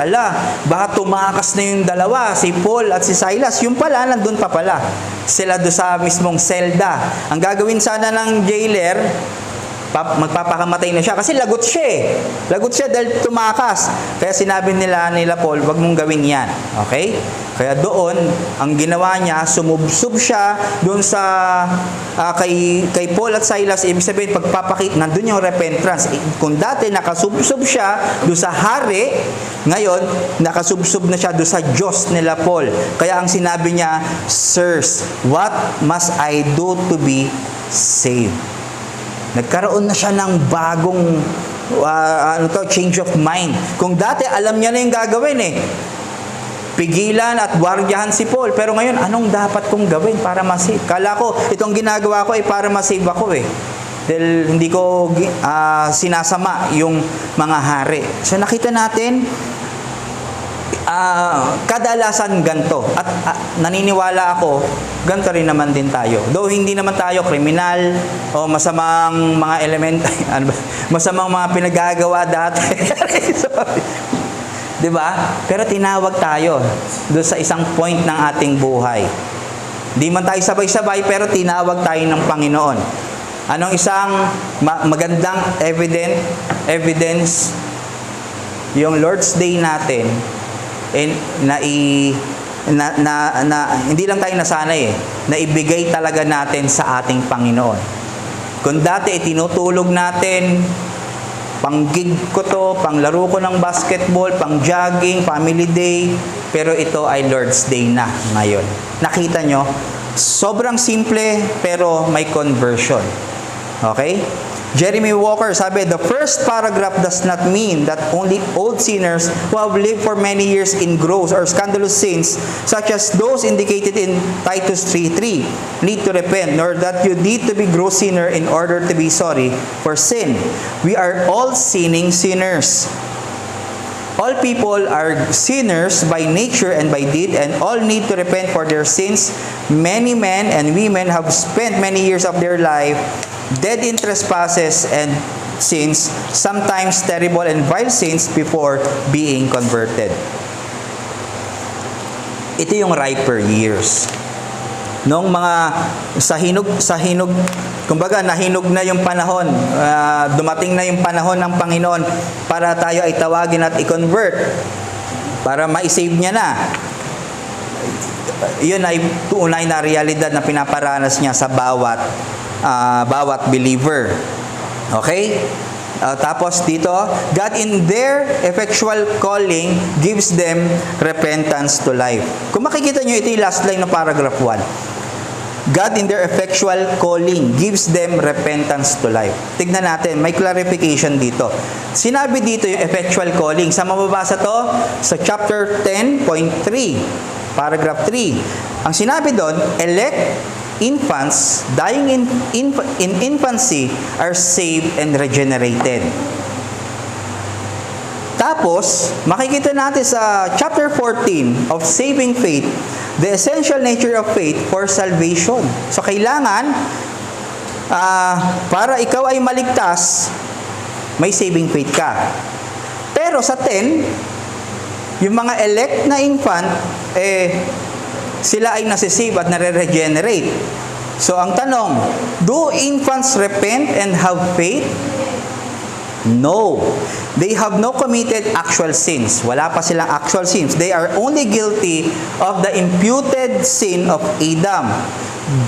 Baka tumakas na yung dalawa, si Paul at si Silas. Yung pala, nandun pa pala. Sila doon sa mismong selda. Ang gagawin sana ng jailer, magpapakamatay na siya kasi lagot siya eh. Lagot siya dahil tumakas. Kaya sinabi nila Paul, wag mong gawin yan. Okay? Kaya doon, ang ginawa niya, sumubsob siya doon sa kay Paul at Silas. Ibig sabihin, nandun yung repentance. Kung dati nakasubsob siya doon sa hari, ngayon, nakasubsob na siya doon sa Diyos nila Paul. Kaya ang sinabi niya, "Sirs, what must I do to be saved?" Nagkaroon na siya ng bagong change of mind. Kung dati alam niya na yung gagawin pigilan at gwardiyahan si Paul. Pero ngayon, anong dapat kong gawin para masave? Kala ko, itong ginagawa ko ay para masave ako Dahil hindi ko sinasama yung mga hari. So nakita natin, kadalasan ganto. At naniniwala ako, ganto rin naman din tayo. Though hindi naman tayo kriminal o masamang mga masamang mga pinagagawa dati. Diba? Pero tinawag tayo doon sa isang point ng ating buhay. Di man tayo sabay-sabay, pero tinawag tayo ng Panginoon. Anong isang magandang evidence? Yung Lord's Day natin, hindi lang tayo nasanay na ibigay talaga natin sa ating Panginoon. Kung dati tinutulog natin, pang-gig ko to, pang-laro ko ng basketball, pang-jogging, family day, pero ito ay Lord's Day na ngayon. Nakita nyo? Sobrang simple, pero may conversion. Okay? Jeremy Walker sabi, the first paragraph does not mean that only old sinners who have lived for many years in gross or scandalous sins, such as those indicated in Titus 3:3, need to repent, nor that you need to be gross sinner in order to be sorry for sin. We are all sinning sinners. All people are sinners by nature and by deed, and all need to repent for their sins. Many men and women have spent many years of their life dead in trespasses and sins, sometimes terrible and vile sins, before being converted. Ito yung riper years. Noong mga sahinog, kumbaga nahinog na yung panahon, dumating na yung panahon ng Panginoon para tayo ay tawagin at i-convert, para ma-save niya na. Yun ay tunay na realidad na pinaparanas niya sa bawat believer. Okay? Tapos dito, God in their effectual calling gives them repentance to life. Kung makikita nyo, ito yung last line ng paragraph 1. God in their effectual calling gives them repentance to life. Tignan natin, may clarification dito. Sinabi dito yung effectual calling. Sa mababasa to, sa chapter 10.3, paragraph 3. Ang sinabi doon, elect infants dying in infancy are saved and regenerated. Tapos, makikita natin sa chapter 14 of saving faith, the essential nature of faith for salvation. So, kailangan, para ikaw ay maligtas, may saving faith ka. Pero sa 10, yung mga elect na infant, sila ay nasisave at nare-regenerate. So, ang tanong, do infants repent and have faith? No. They have no committed actual sins. Wala pa silang actual sins. They are only guilty of the imputed sin of Adam.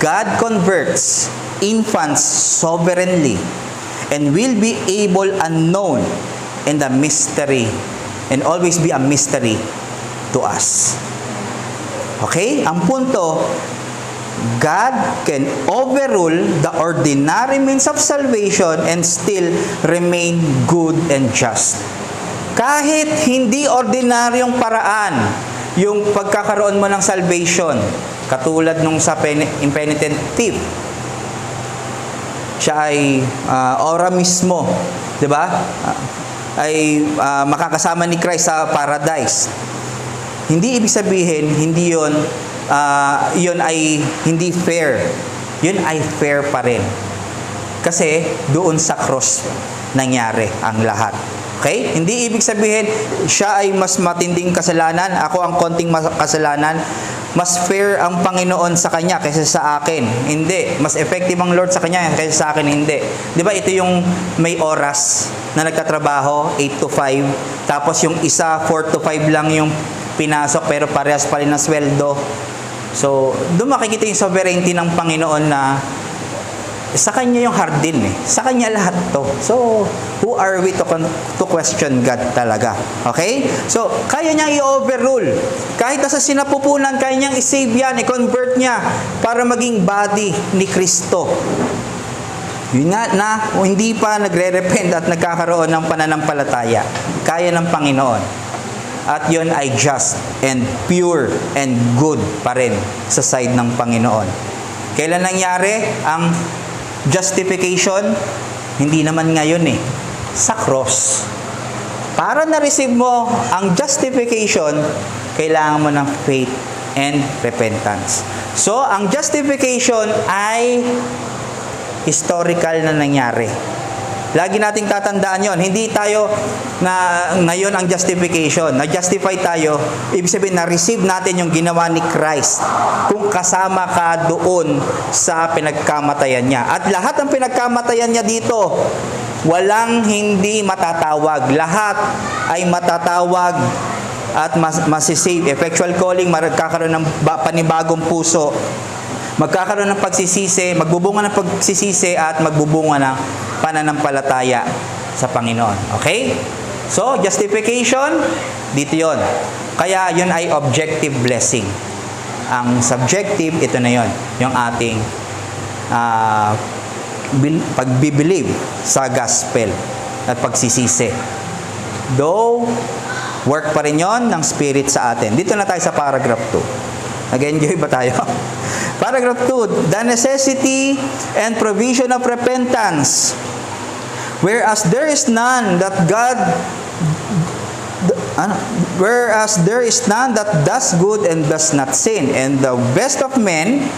God converts infants sovereignly and will be able unknown in the mystery and always be a mystery to us. Okay? Ang punto, God can overrule the ordinary means of salvation and still remain good and just. Kahit hindi ordinaryong paraan yung pagkakaroon mo ng salvation, katulad nung sa impenitent thief, siya ay ora mismo, di ba? Ay makakasama ni Christ sa paradise. Hindi ibig sabihin, hindi yun ay hindi fair. Yun ay fair pa rin. Kasi doon sa cross nangyari ang lahat. Okay? Hindi ibig sabihin, siya ay mas matinding kasalanan, ako ang konting kasalanan, mas fair ang Panginoon sa kanya kaysa sa akin. Hindi. Mas effective ang Lord sa kanya kaysa sa akin. Hindi. Di ba ito yung may oras na nagtatrabaho, 8 to 5, tapos yung isa, 4 to 5 lang yung pinasok, pero parehas pa rin ng sweldo. So, doon makikita yung sovereignty ng Panginoon na sa Kanya yung hardin Sa Kanya lahat to. So, who are we to question God talaga? Okay? So, kaya niyang i-overrule. Kahit nasa sinapupunan, kaya niyang i-save yan, i-convert niya para maging body ni Kristo. Yun nga na hindi pa nagre-repent at nagkakaroon ng pananampalataya. Kaya ng Panginoon. At yun ay just and pure and good pa rin sa side ng Panginoon. Kailan nangyari ang justification? Hindi naman ngayon sa cross. Para na-receive mo ang justification, kailangan mo ng faith and repentance. So, ang justification ay historical na nangyari. Lagi nating tatandaan yon. Hindi tayo na ngayon ang justification. Na-justify tayo, ibig sabihin na-receive natin yung ginawa ni Christ kung kasama ka doon sa pinagkamatayan niya. At lahat ng pinagkamatayan niya dito, walang hindi matatawag. Lahat ay matatawag at masisave. Effectual calling, magkakaroon ng panibagong puso. Magkakaroon ng pagsisisi, magbubunga ng pagsisisi at magbubunga ng pananampalataya sa Panginoon. Okay? So, justification, dito yon. Kaya yun ay objective blessing. Ang subjective, ito na yon, yung ating pagbibilieve sa gospel at pagsisisi. Though, work pa rin yon ng Spirit sa atin. Dito na tayo sa paragraph 2. Nag-enjoy ba tayo? Paragraph 2, the necessity and provision of repentance. Whereas there is none that does good and does not sin, and the best of men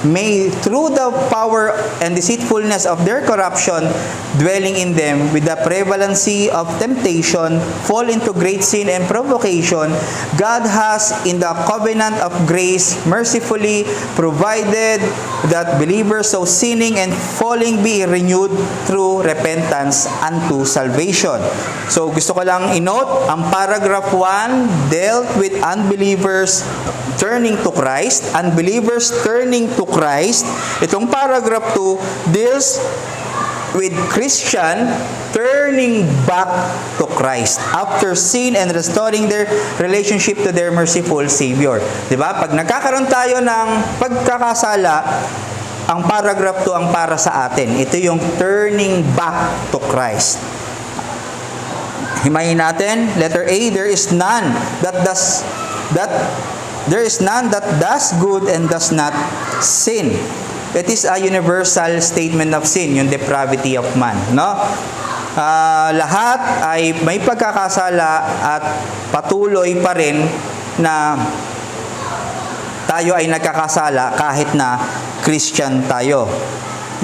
may through the power and deceitfulness of their corruption dwelling in them with the prevalency of temptation fall into great sin and provocation, God has in the covenant of grace mercifully provided that believers so sinning and falling be renewed through repentance unto salvation. So gusto ko lang i-note, ang paragraph 1 dealt with unbelievers turning to Christ, unbelievers turning to Christ. Itong paragraph 2 deals with Christian turning back to Christ after sin and restoring their relationship to their merciful Savior. Diba? Pag nagkakaroon tayo ng pagkakasala, ang paragraph 2 ang para sa atin. Ito yung turning back to Christ. Himayin natin, letter A, there is none that does good and does not sin. It is a universal statement of sin, yung depravity of man, no? Lahat ay may pagkakasala at patuloy pa rin na tayo ay nagkakasala kahit na Christian tayo.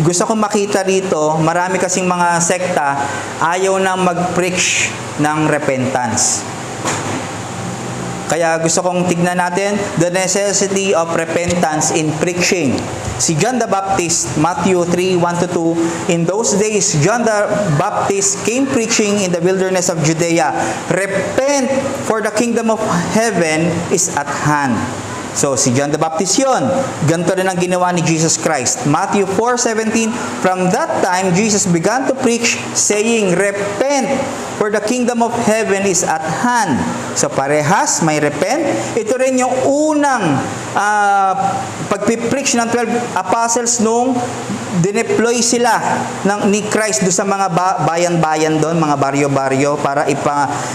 Gusto kong makita rito, marami kasing mga sekta ayaw na mag-preach ng repentance. Kaya gusto kong tignan natin the necessity of repentance in preaching. Si John the Baptist, Matthew 3:1-2, in those days, John the Baptist came preaching in the wilderness of Judea, repent, for the kingdom of heaven is at hand. So, si John the Baptist yun. Ganito rin ang ginawa ni Jesus Christ. Matthew 4:17, from that time, Jesus began to preach, saying, repent, for the kingdom of heaven is at hand. So, parehas, may repent. Ito rin yung unang pagpipreach ng 12 apostles nung dineploy sila ni Christ doon sa mga bayan-bayan doon, mga baryo-baryo, para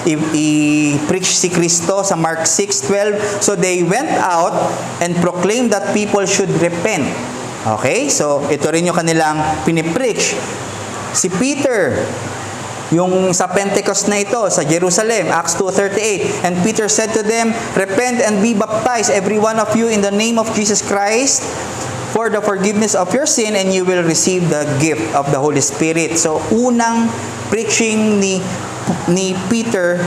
i-preach si Kristo sa Mark 6:12. So, they went out and proclaim that people should repent. Okay? So, ito rin yung kanilang pinipreach. Si Peter, yung sa Pentecost na ito, sa Jerusalem, Acts 2:38, and Peter said to them, repent and be baptized, every one of you, in the name of Jesus Christ, for the forgiveness of your sin, and you will receive the gift of the Holy Spirit. So, unang preaching ni Peter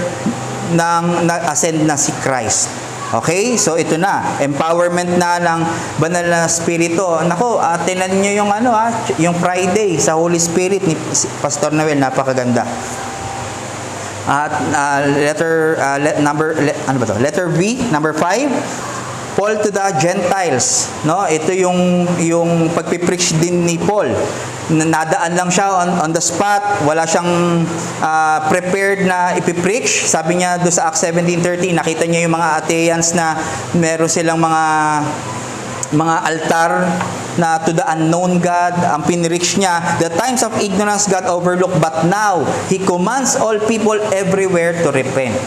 nang nag-ascend na si Christ. Okay? So, ito na. Empowerment na ng banal na Espiritu. Nako, tinan nyo yung yung Friday sa Holy Spirit ni Pastor Noel. Napakaganda. At letter B, number 5. Paul to the Gentiles. No? Ito yung pagpipreach din ni Paul. Nadaan lang siya on the spot, wala siyang prepared na ipipreach. Sabi niya doon sa Acts 17:30, nakita niya yung mga Athenians na meron silang mga mga altar na to the unknown God, ang pinrich niya. The times of ignorance God overlooked, but now He commands all people everywhere to repent.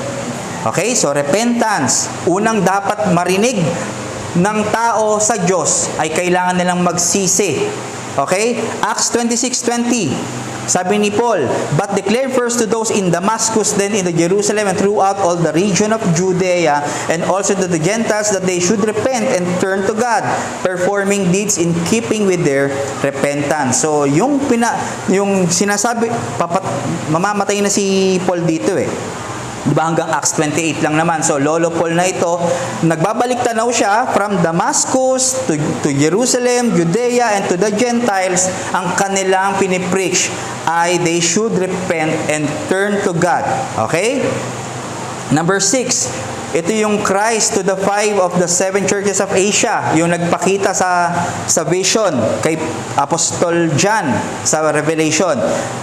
Okay, so repentance. Unang dapat marinig ng tao sa Diyos ay kailangan nilang magsisi. Okay? Acts 26:20. Sabi ni Paul, but declare first to those in Damascus, then in the Jerusalem, and throughout all the region of Judea, and also to the Gentiles, that they should repent and turn to God, performing deeds in keeping with their repentance. So, yung sinasabi, mamamatay na si Paul dito eh. Diba hanggang Acts 28 lang naman. So, Lolo Paul na ito, nagbabalik tanaw siya from Damascus to Jerusalem, Judea, and to the Gentiles. Ang kanilang pinipreach ay they should repent and turn to God. Okay? Number 6, ito yung Christ to the 5 of the 7 churches of Asia, yung nagpakita sa vision kay Apostol John sa Revelation.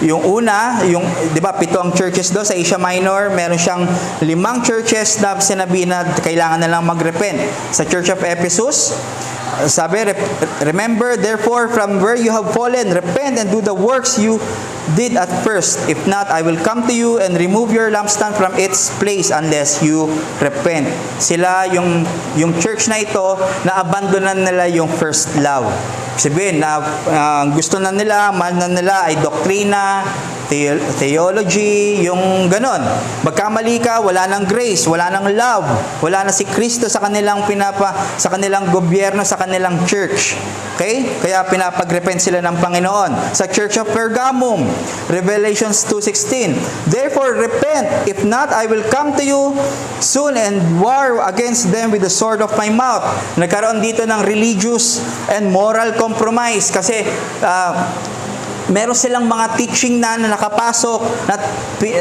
Yung una, yung 'di ba 7 ang churches do sa Asia Minor, meron siyang 5 churches na sinabi na kailangan na lang magrepent. Sa Church of Ephesus, sabi, remember therefore from where you have fallen, repent and do the works you did at first. If not, I will come to you and remove your lampstand from its place unless you repent. Sila, yung church na ito, na-abandonan nila yung first love. Sabihin, na gusto na nila, mahal na nila ay doktrina, theology, yung ganon. Magkamali ka, wala nang grace, wala nang love, wala na si Kristo sa kanilang sa kanilang gobyerno, sa kanilang church. Okay? Kaya pinapag-repent sila ng Panginoon. Sa Church of Pergamum, Revelations 2:16, therefore repent, if not I will come to you soon and war against them with the sword of my mouth. Nagkaroon dito ng religious and moral compromise kasi meron silang mga teaching na nakapasok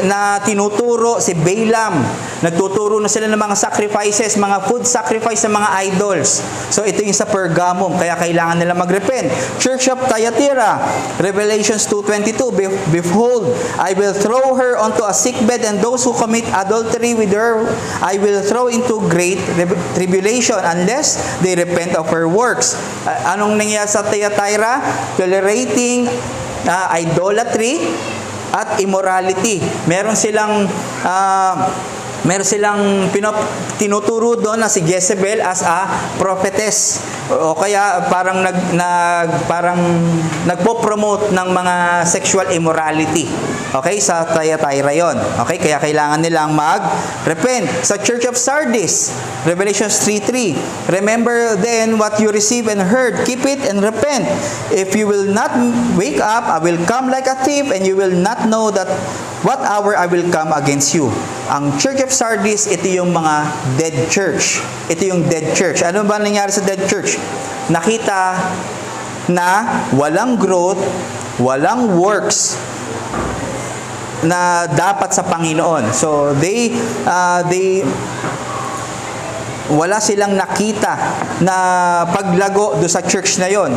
na tinuturo si Balaam. Nagtuturo na sila ng mga sacrifices, mga food sacrifice sa mga idols. So ito yung sa Pergamum, kaya kailangan nila magrepent. Church of Thyatira, Revelations 2:22, behold, I will throw her onto a sickbed, and those who commit adultery with her I will throw into great tribulation unless they repent of her works. Anong nangyayari sa Thyatira? Tolerating idolatry at immorality. Meron silang tinuturo doon na si Jezebel as a prophetess, o kaya parang nagpo-promote ng mga sexual immorality. Okay, sa Thyatira yon. Okay, kaya kailangan nilang mag-repent. Sa Church of Sardis, Revelations 3:3, remember then what you received and heard, keep it and repent. If you will not wake up, I will come like a thief, and you will not know that what hour I will come against you. Ang Church of Sardis, ito yung mga dead church. Ito yung dead church. Ano ba nangyari sa dead church? Nakita na walang growth, walang works na dapat sa Panginoon. So wala silang nakita na paglago do sa church na yon.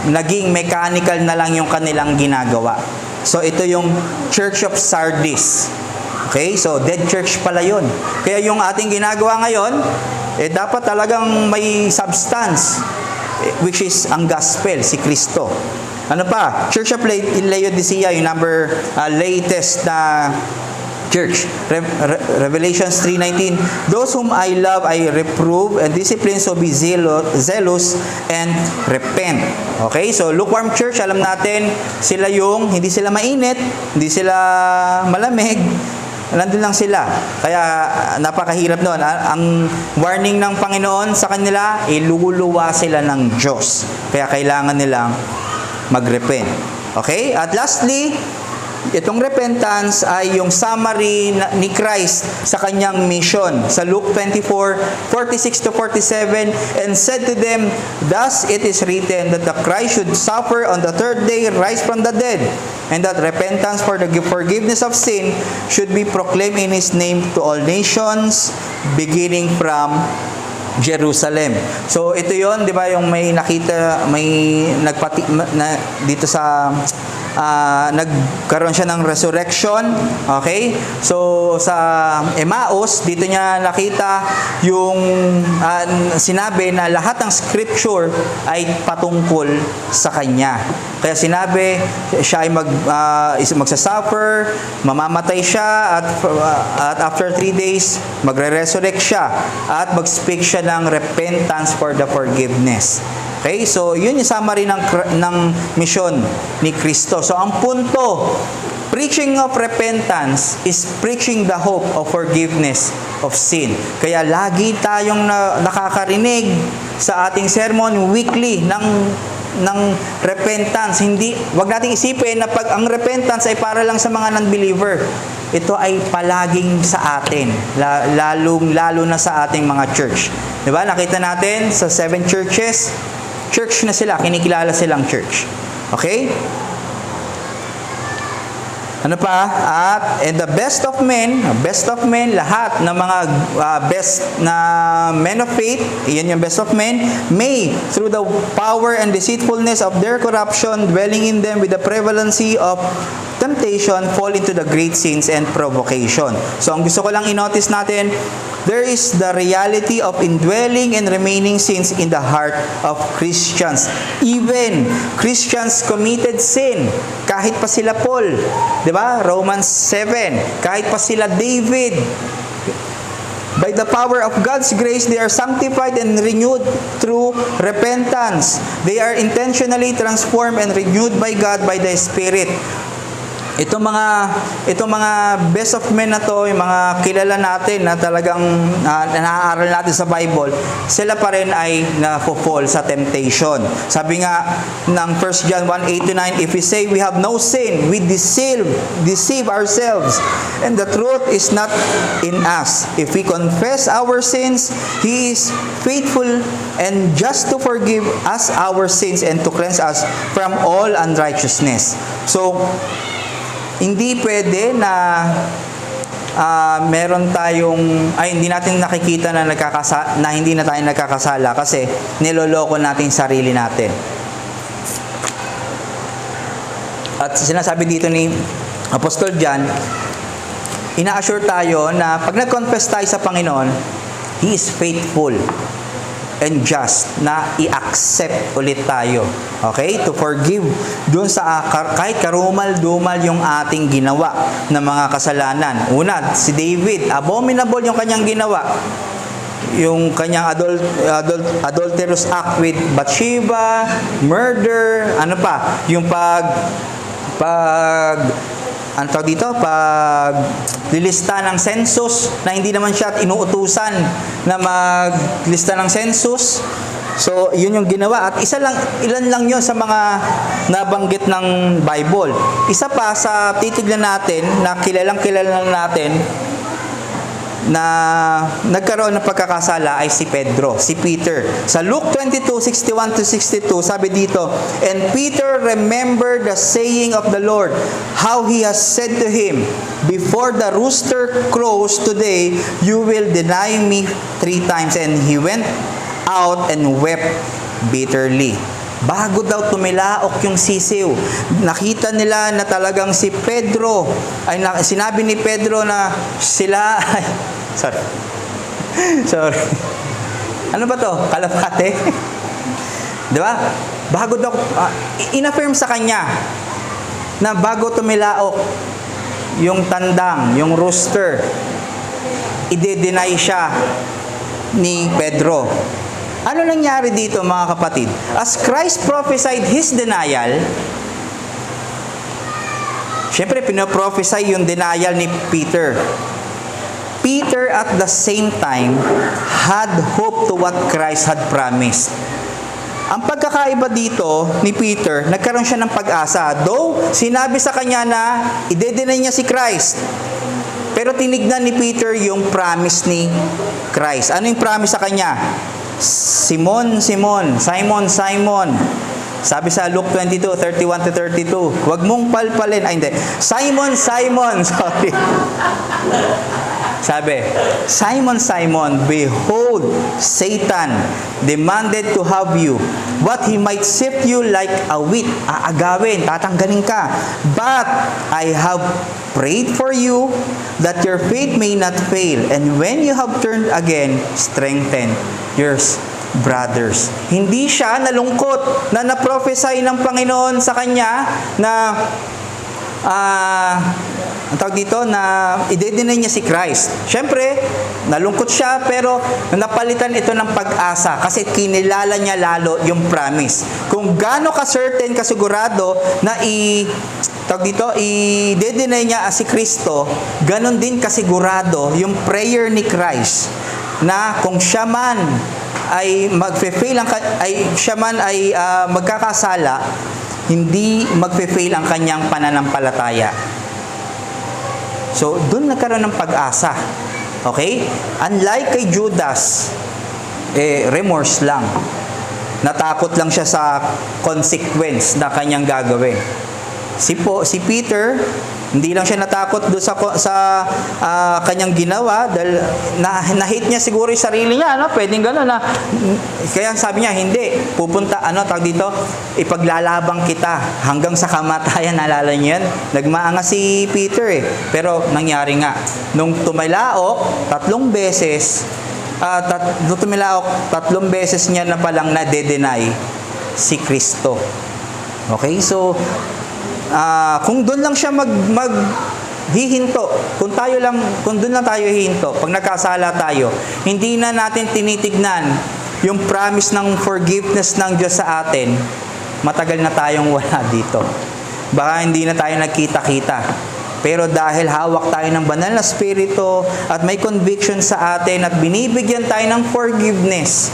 Naging mechanical na lang yung kanilang ginagawa. So ito yung Church of Sardis. Okay? So dead church pala yon. Kaya yung ating ginagawa ngayon, dapat talagang may substance, which is ang gospel, si Kristo. Ano pa? Church of Laodicea, yung latest na church. Revelations 3:19, those whom I love, I reprove and discipline, so be zealous and repent. Okay? So, lukewarm church, alam natin, sila yung, hindi sila mainit, hindi sila malamig, nandun lang sila. Kaya, napakahirap nun. Ang warning ng Panginoon sa kanila, iluluwa sila ng Diyos. Kaya kailangan nilang mag-repent. Okay? At lastly, itong repentance ay yung summary ni Christ sa kanyang mission. Sa Luke 24:46-47, and said to them, thus it is written that the Christ should suffer on the third day, rise from the dead, and that repentance for the forgiveness of sin should be proclaimed in His name to all nations, beginning from Jerusalem. So ito 'yon, 'di ba, yung may nakita, may dito sa nagkaroon siya ng resurrection. Okay? So, sa Emmaus, dito niya nakita yung sinabi na lahat ng scripture ay patungkol sa kanya. Kaya sinabi, siya ay magsasuffer, mamamatay siya, at after 3 days, magre-resurrect siya, at mag-speak siya ng repentance for the forgiveness. Okay? So, yun yung summary ng mission ni Kristo. So, ang punto, preaching of repentance is preaching the hope of forgiveness of sin. Kaya lagi tayong nakakarinig sa ating sermon weekly ng repentance. Wag nating isipin na pag ang repentance ay para lang sa mga non-believer. Ito ay palaging sa atin, lalo na sa ating mga church. 'Di ba? Nakita natin sa 7 churches, church na sila, kinikilala silang church. Okay? Ano pa? And the best of men, lahat ng mga best na men of faith, iyan yung best of men, may, through the power and deceitfulness of their corruption, dwelling in them with the prevalency of temptation, fall into the great sins and provocation. So, ang gusto ko lang i-notice natin, there is the reality of indwelling and remaining sins in the heart of Christians. Even Christians committed sin, kahit pa sila Paul, 'di ba? Romans 7, kahit pa sila David. By the power of God's grace, they are sanctified and renewed through repentance. They are intentionally transformed and renewed by God by the Spirit. Itong mga best of men na to, yung mga kilala natin na talagang naaaral natin sa Bible, sila pa rin ay na-fall sa temptation. Sabi nga ng 1 John 1:8-9, if we say we have no sin, we deceive ourselves, and the truth is not in us. If we confess our sins, He is faithful and just to forgive us our sins and to cleanse us from all unrighteousness. So, hindi pwede na meron tayong hindi natin nakikita na hindi na tayo nagkakasala kasi niloloko natin sarili natin. At sinasabi dito ni Apostol John, ina-assure tayo na pag nag-confess tayo sa Panginoon, He is faithful and just na i-accept ulit tayo. Okay? To forgive dun sa kahit karumal-dumal yung ating ginawa na mga kasalanan. Una, si David, abominable yung kanyang ginawa. Yung kanyang adulterous act with Bathsheba, murder, ano pa? Yung ang tawag dito, pag lilista ng census na hindi naman siya inuutusan na maglista ng census. So, yun yung ginawa. At ilan lang yun sa mga nabanggit ng Bible. Isa pa sa titignan natin, na kilalang natin, na nagkaroon ng pagkakasala ay si Pedro, si Peter. Sa Luke 22:61-62, sabi dito, and Peter remembered the saying of the Lord, how He has said to him, before the rooster crows today, you will deny me 3 times. And he went out and wept bitterly. Bago daw tumilaok yung sisiw, nakita nila na talagang si Pedro, sinabi ni Pedro na sila, sorry. Ano ba to? Kalapate? Di ba? Bago daw, in-affirm sa kanya na bago tumilaok yung tandang, yung rooster, i-deny siya ni Pedro. Ano nangyari dito, mga kapatid? As Christ prophesied His denial, syempre pinoprophesy yung denial ni Peter. Peter at the same time had hope to what Christ had promised. Ang pagkakaiba dito ni Peter, nagkaroon siya ng pag-asa. Though, sinabi sa kanya na i-deny niya si Christ. Pero tinignan ni Peter yung promise ni Christ. Ano yung promise sa kanya? Simon. Sabi sa Luke 22:31-32, huwag mong palpalin. Simon, sorry. Sabi, Simon, Simon, behold, Satan demanded to have you, what he might sift you like a wheat. Aagawin, tatanggalin ka. But I have prayed for you that your faith may not fail. And when you have turned again, strengthen your brothers. Hindi siya nalungkot na na-prophesy ng Panginoon sa kanya na ang tawag dito, na i-deny niya si Christ. Siyempre, nalungkot siya, pero napalitan ito ng pag-asa kasi kinilala niya lalo yung promise. Kung gaano ka-certain, kasigurado na i-deny niya si Kristo, ganon din kasigurado yung prayer ni Christ na kung siya man ay magfe-fail magkakasala, hindi magfe-fail ang kanyang pananampalataya. So, doon nagkaroon ng pag-asa. Okay? Unlike kay Judas, remorse lang. Natakot lang siya sa consequence na kanyang gagawin. Si Peter, hindi lang siya natakot doon sa kanyang ginawa dahil na-hate niya siguro yung sarili niya, no? Pwedeng gano'n na. Kaya sabi niya, hindi. Pupunta, tawag dito, ipaglalabang kita hanggang sa kamatayan. Naalala niyo yan? Nagmaanga si Peter Pero nangyari nga. Nung tumilaok, 3 beses niya na palang na-deny si Kristo. Okay? So, kung doon lang siya hihinto, kung doon lang tayo hihinto, pag nagkasala tayo, hindi na natin tinitignan yung promise ng forgiveness ng Diyos sa atin, matagal na tayong wala dito. Baka hindi na tayo nagkita-kita. Pero dahil hawak tayo ng banal na spirito at may conviction sa atin at binibigyan tayo ng forgiveness,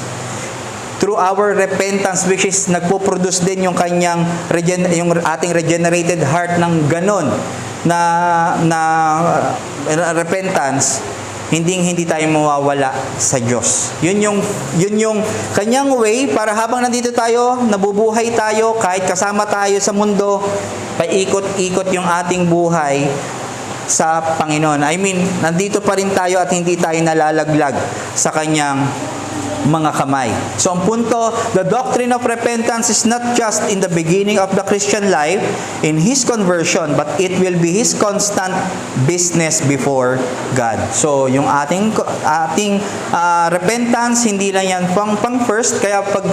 through our repentance, which is nagpo-produce din yung yung ating regenerated heart ng ganon na repentance, hindi tayo mawawala sa Diyos. Yun yung kanyang way para habang nandito tayo, nabubuhay tayo, kahit kasama tayo sa mundo, paikot-ikot yung ating buhay sa Panginoon. I mean, nandito pa rin tayo at hindi tayo nalalaglag sa kanyang mga kamay. So ang punto, the doctrine of repentance is not just in the beginning of the Christian life, in his conversion, but it will be his constant business before God. So yung ating repentance, hindi lang yan pang first, kaya pag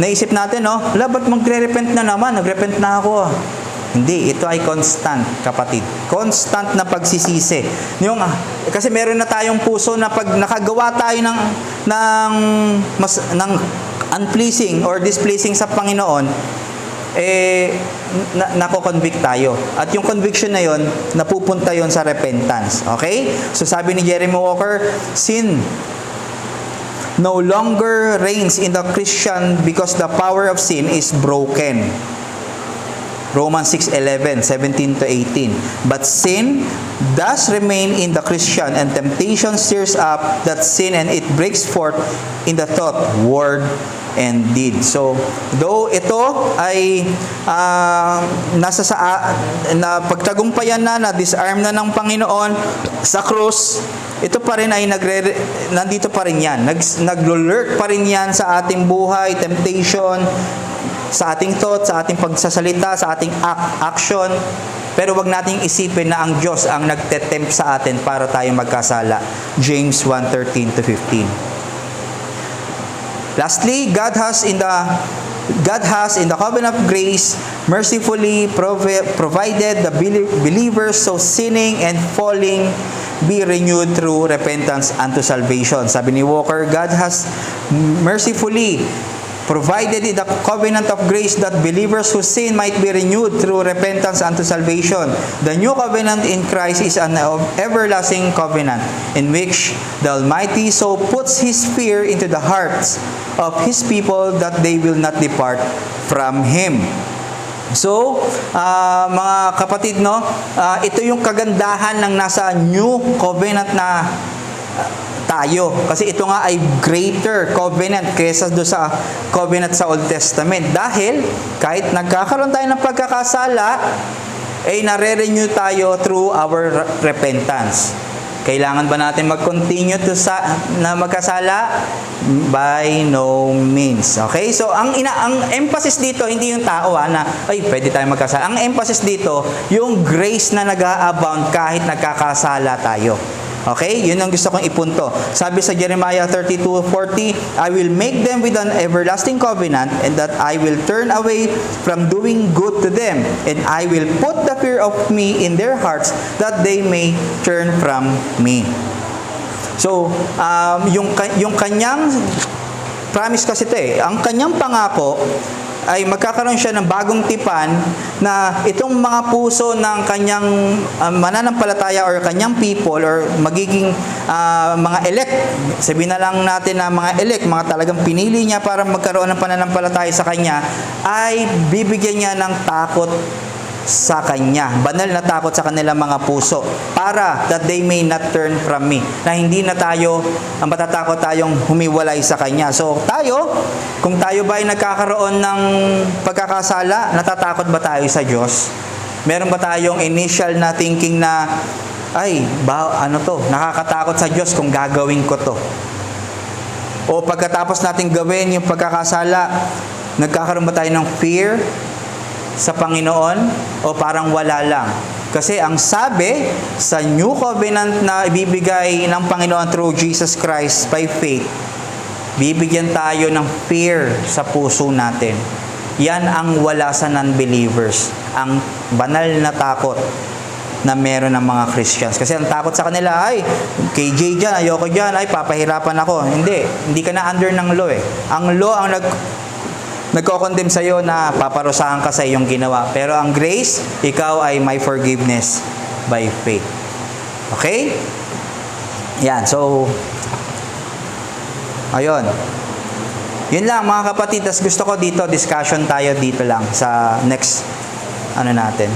naisip natin, ba't magre-repent na naman? Nag-repent na ako. Hindi, ito ay constant, kapatid. Constant na pagsisisi. Kasi meron na tayong puso na pag nakagawa tayo ng unpleasing or displeasing sa Panginoon, nako-convict tayo. At yung conviction na yon, napupunta yon sa repentance. Okay? So sabi ni Jeremy Walker, sin no longer reigns in the Christian because the power of sin is broken. Romans 6:11, 17 to 18. But sin does remain in the Christian, and temptation stirs up that sin, and it breaks forth in the thought, word, and deed. So, though ito ay na pagtagumpayan na disarm na ng Panginoon sa krus, ito pa rin ay nandito pa rin yan. Nag-lurk pa rin yan sa ating buhay, temptation, sa ating thought, sa ating pagsasalita, sa ating action. Pero wag nating isipin na ang Diyos ang nagtetempt sa atin para tayo magkasala. James 1:13 to 15. Lastly, God has in the covenant of grace mercifully provided the believers so sinning and falling be renewed through repentance unto salvation. Sabi ni Walker, God has mercifully provided in the covenant of grace that believers who sin might be renewed through repentance unto salvation. The new covenant in Christ is an everlasting covenant in which the Almighty so puts His fear into the hearts of His people that they will not depart from Him. So, mga kapatid, ito yung kagandahan ng nasa new covenant na tayo. Kasi ito nga ay greater covenant kaysa doon sa covenant sa Old Testament. Dahil kahit nagkakaroon tayo ng pagkakasala, ay nare-renew tayo through our repentance. Kailangan ba natin mag-continue na magkasala? By no means. Okay? So, ang emphasis dito, hindi yung tao na, pwede tayo magkasala. Ang emphasis dito, yung grace na nag-a-abound kahit nagkakasala tayo. Okay? Yun ang gusto kong ipunto. Sabi sa Jeremiah 32:40, I will make them with an everlasting covenant, and that I will turn away from doing good to them, and I will put the fear of me in their hearts, that they may turn from me. So, yung kanyang promise kasi ito ang kanyang pangako ay magkakaroon siya ng bagong tipan na itong mga puso ng kanyang mananampalataya or kanyang people or magiging mga elect, sabihin na lang natin na mga elect, mga talagang pinili niya para magkaroon ng pananampalataya sa kanya, ay bibigyan niya ng takot sa kanya, banal na takot sa kanilang mga puso, para that they may not turn from me, na hindi na tayo matatakot tayong humiwalay sa kanya. So tayo, kung tayo ba ay nagkakaroon ng pagkakasala, natatakot ba tayo sa Diyos? Meron ba tayong initial na thinking na nakakatakot sa Diyos kung gagawin ko to? O pagkatapos natin gawin yung pagkakasala, nagkakaroon ba tayo ng fear sa Panginoon o parang wala lang? Kasi ang sabi sa New Covenant na ibibigay ng Panginoon through Jesus Christ by faith, bibigyan tayo ng fear sa puso natin. Yan ang wala sa non-believers, ang banal na takot na meron ng mga Christians. Kasi ang takot sa kanila, KJ dyan, ayoko dyan, papahirapan ako. Hindi ka na under ng law Ang law ang nagko-condemn sa'yo na paparusahan ka sa iyong ginawa. Pero ang grace, ikaw ay may forgiveness by faith. Okay? Yan. So, ayun. Yun lang mga kapatid. Tas gusto ko dito, discussion tayo dito lang sa next natin.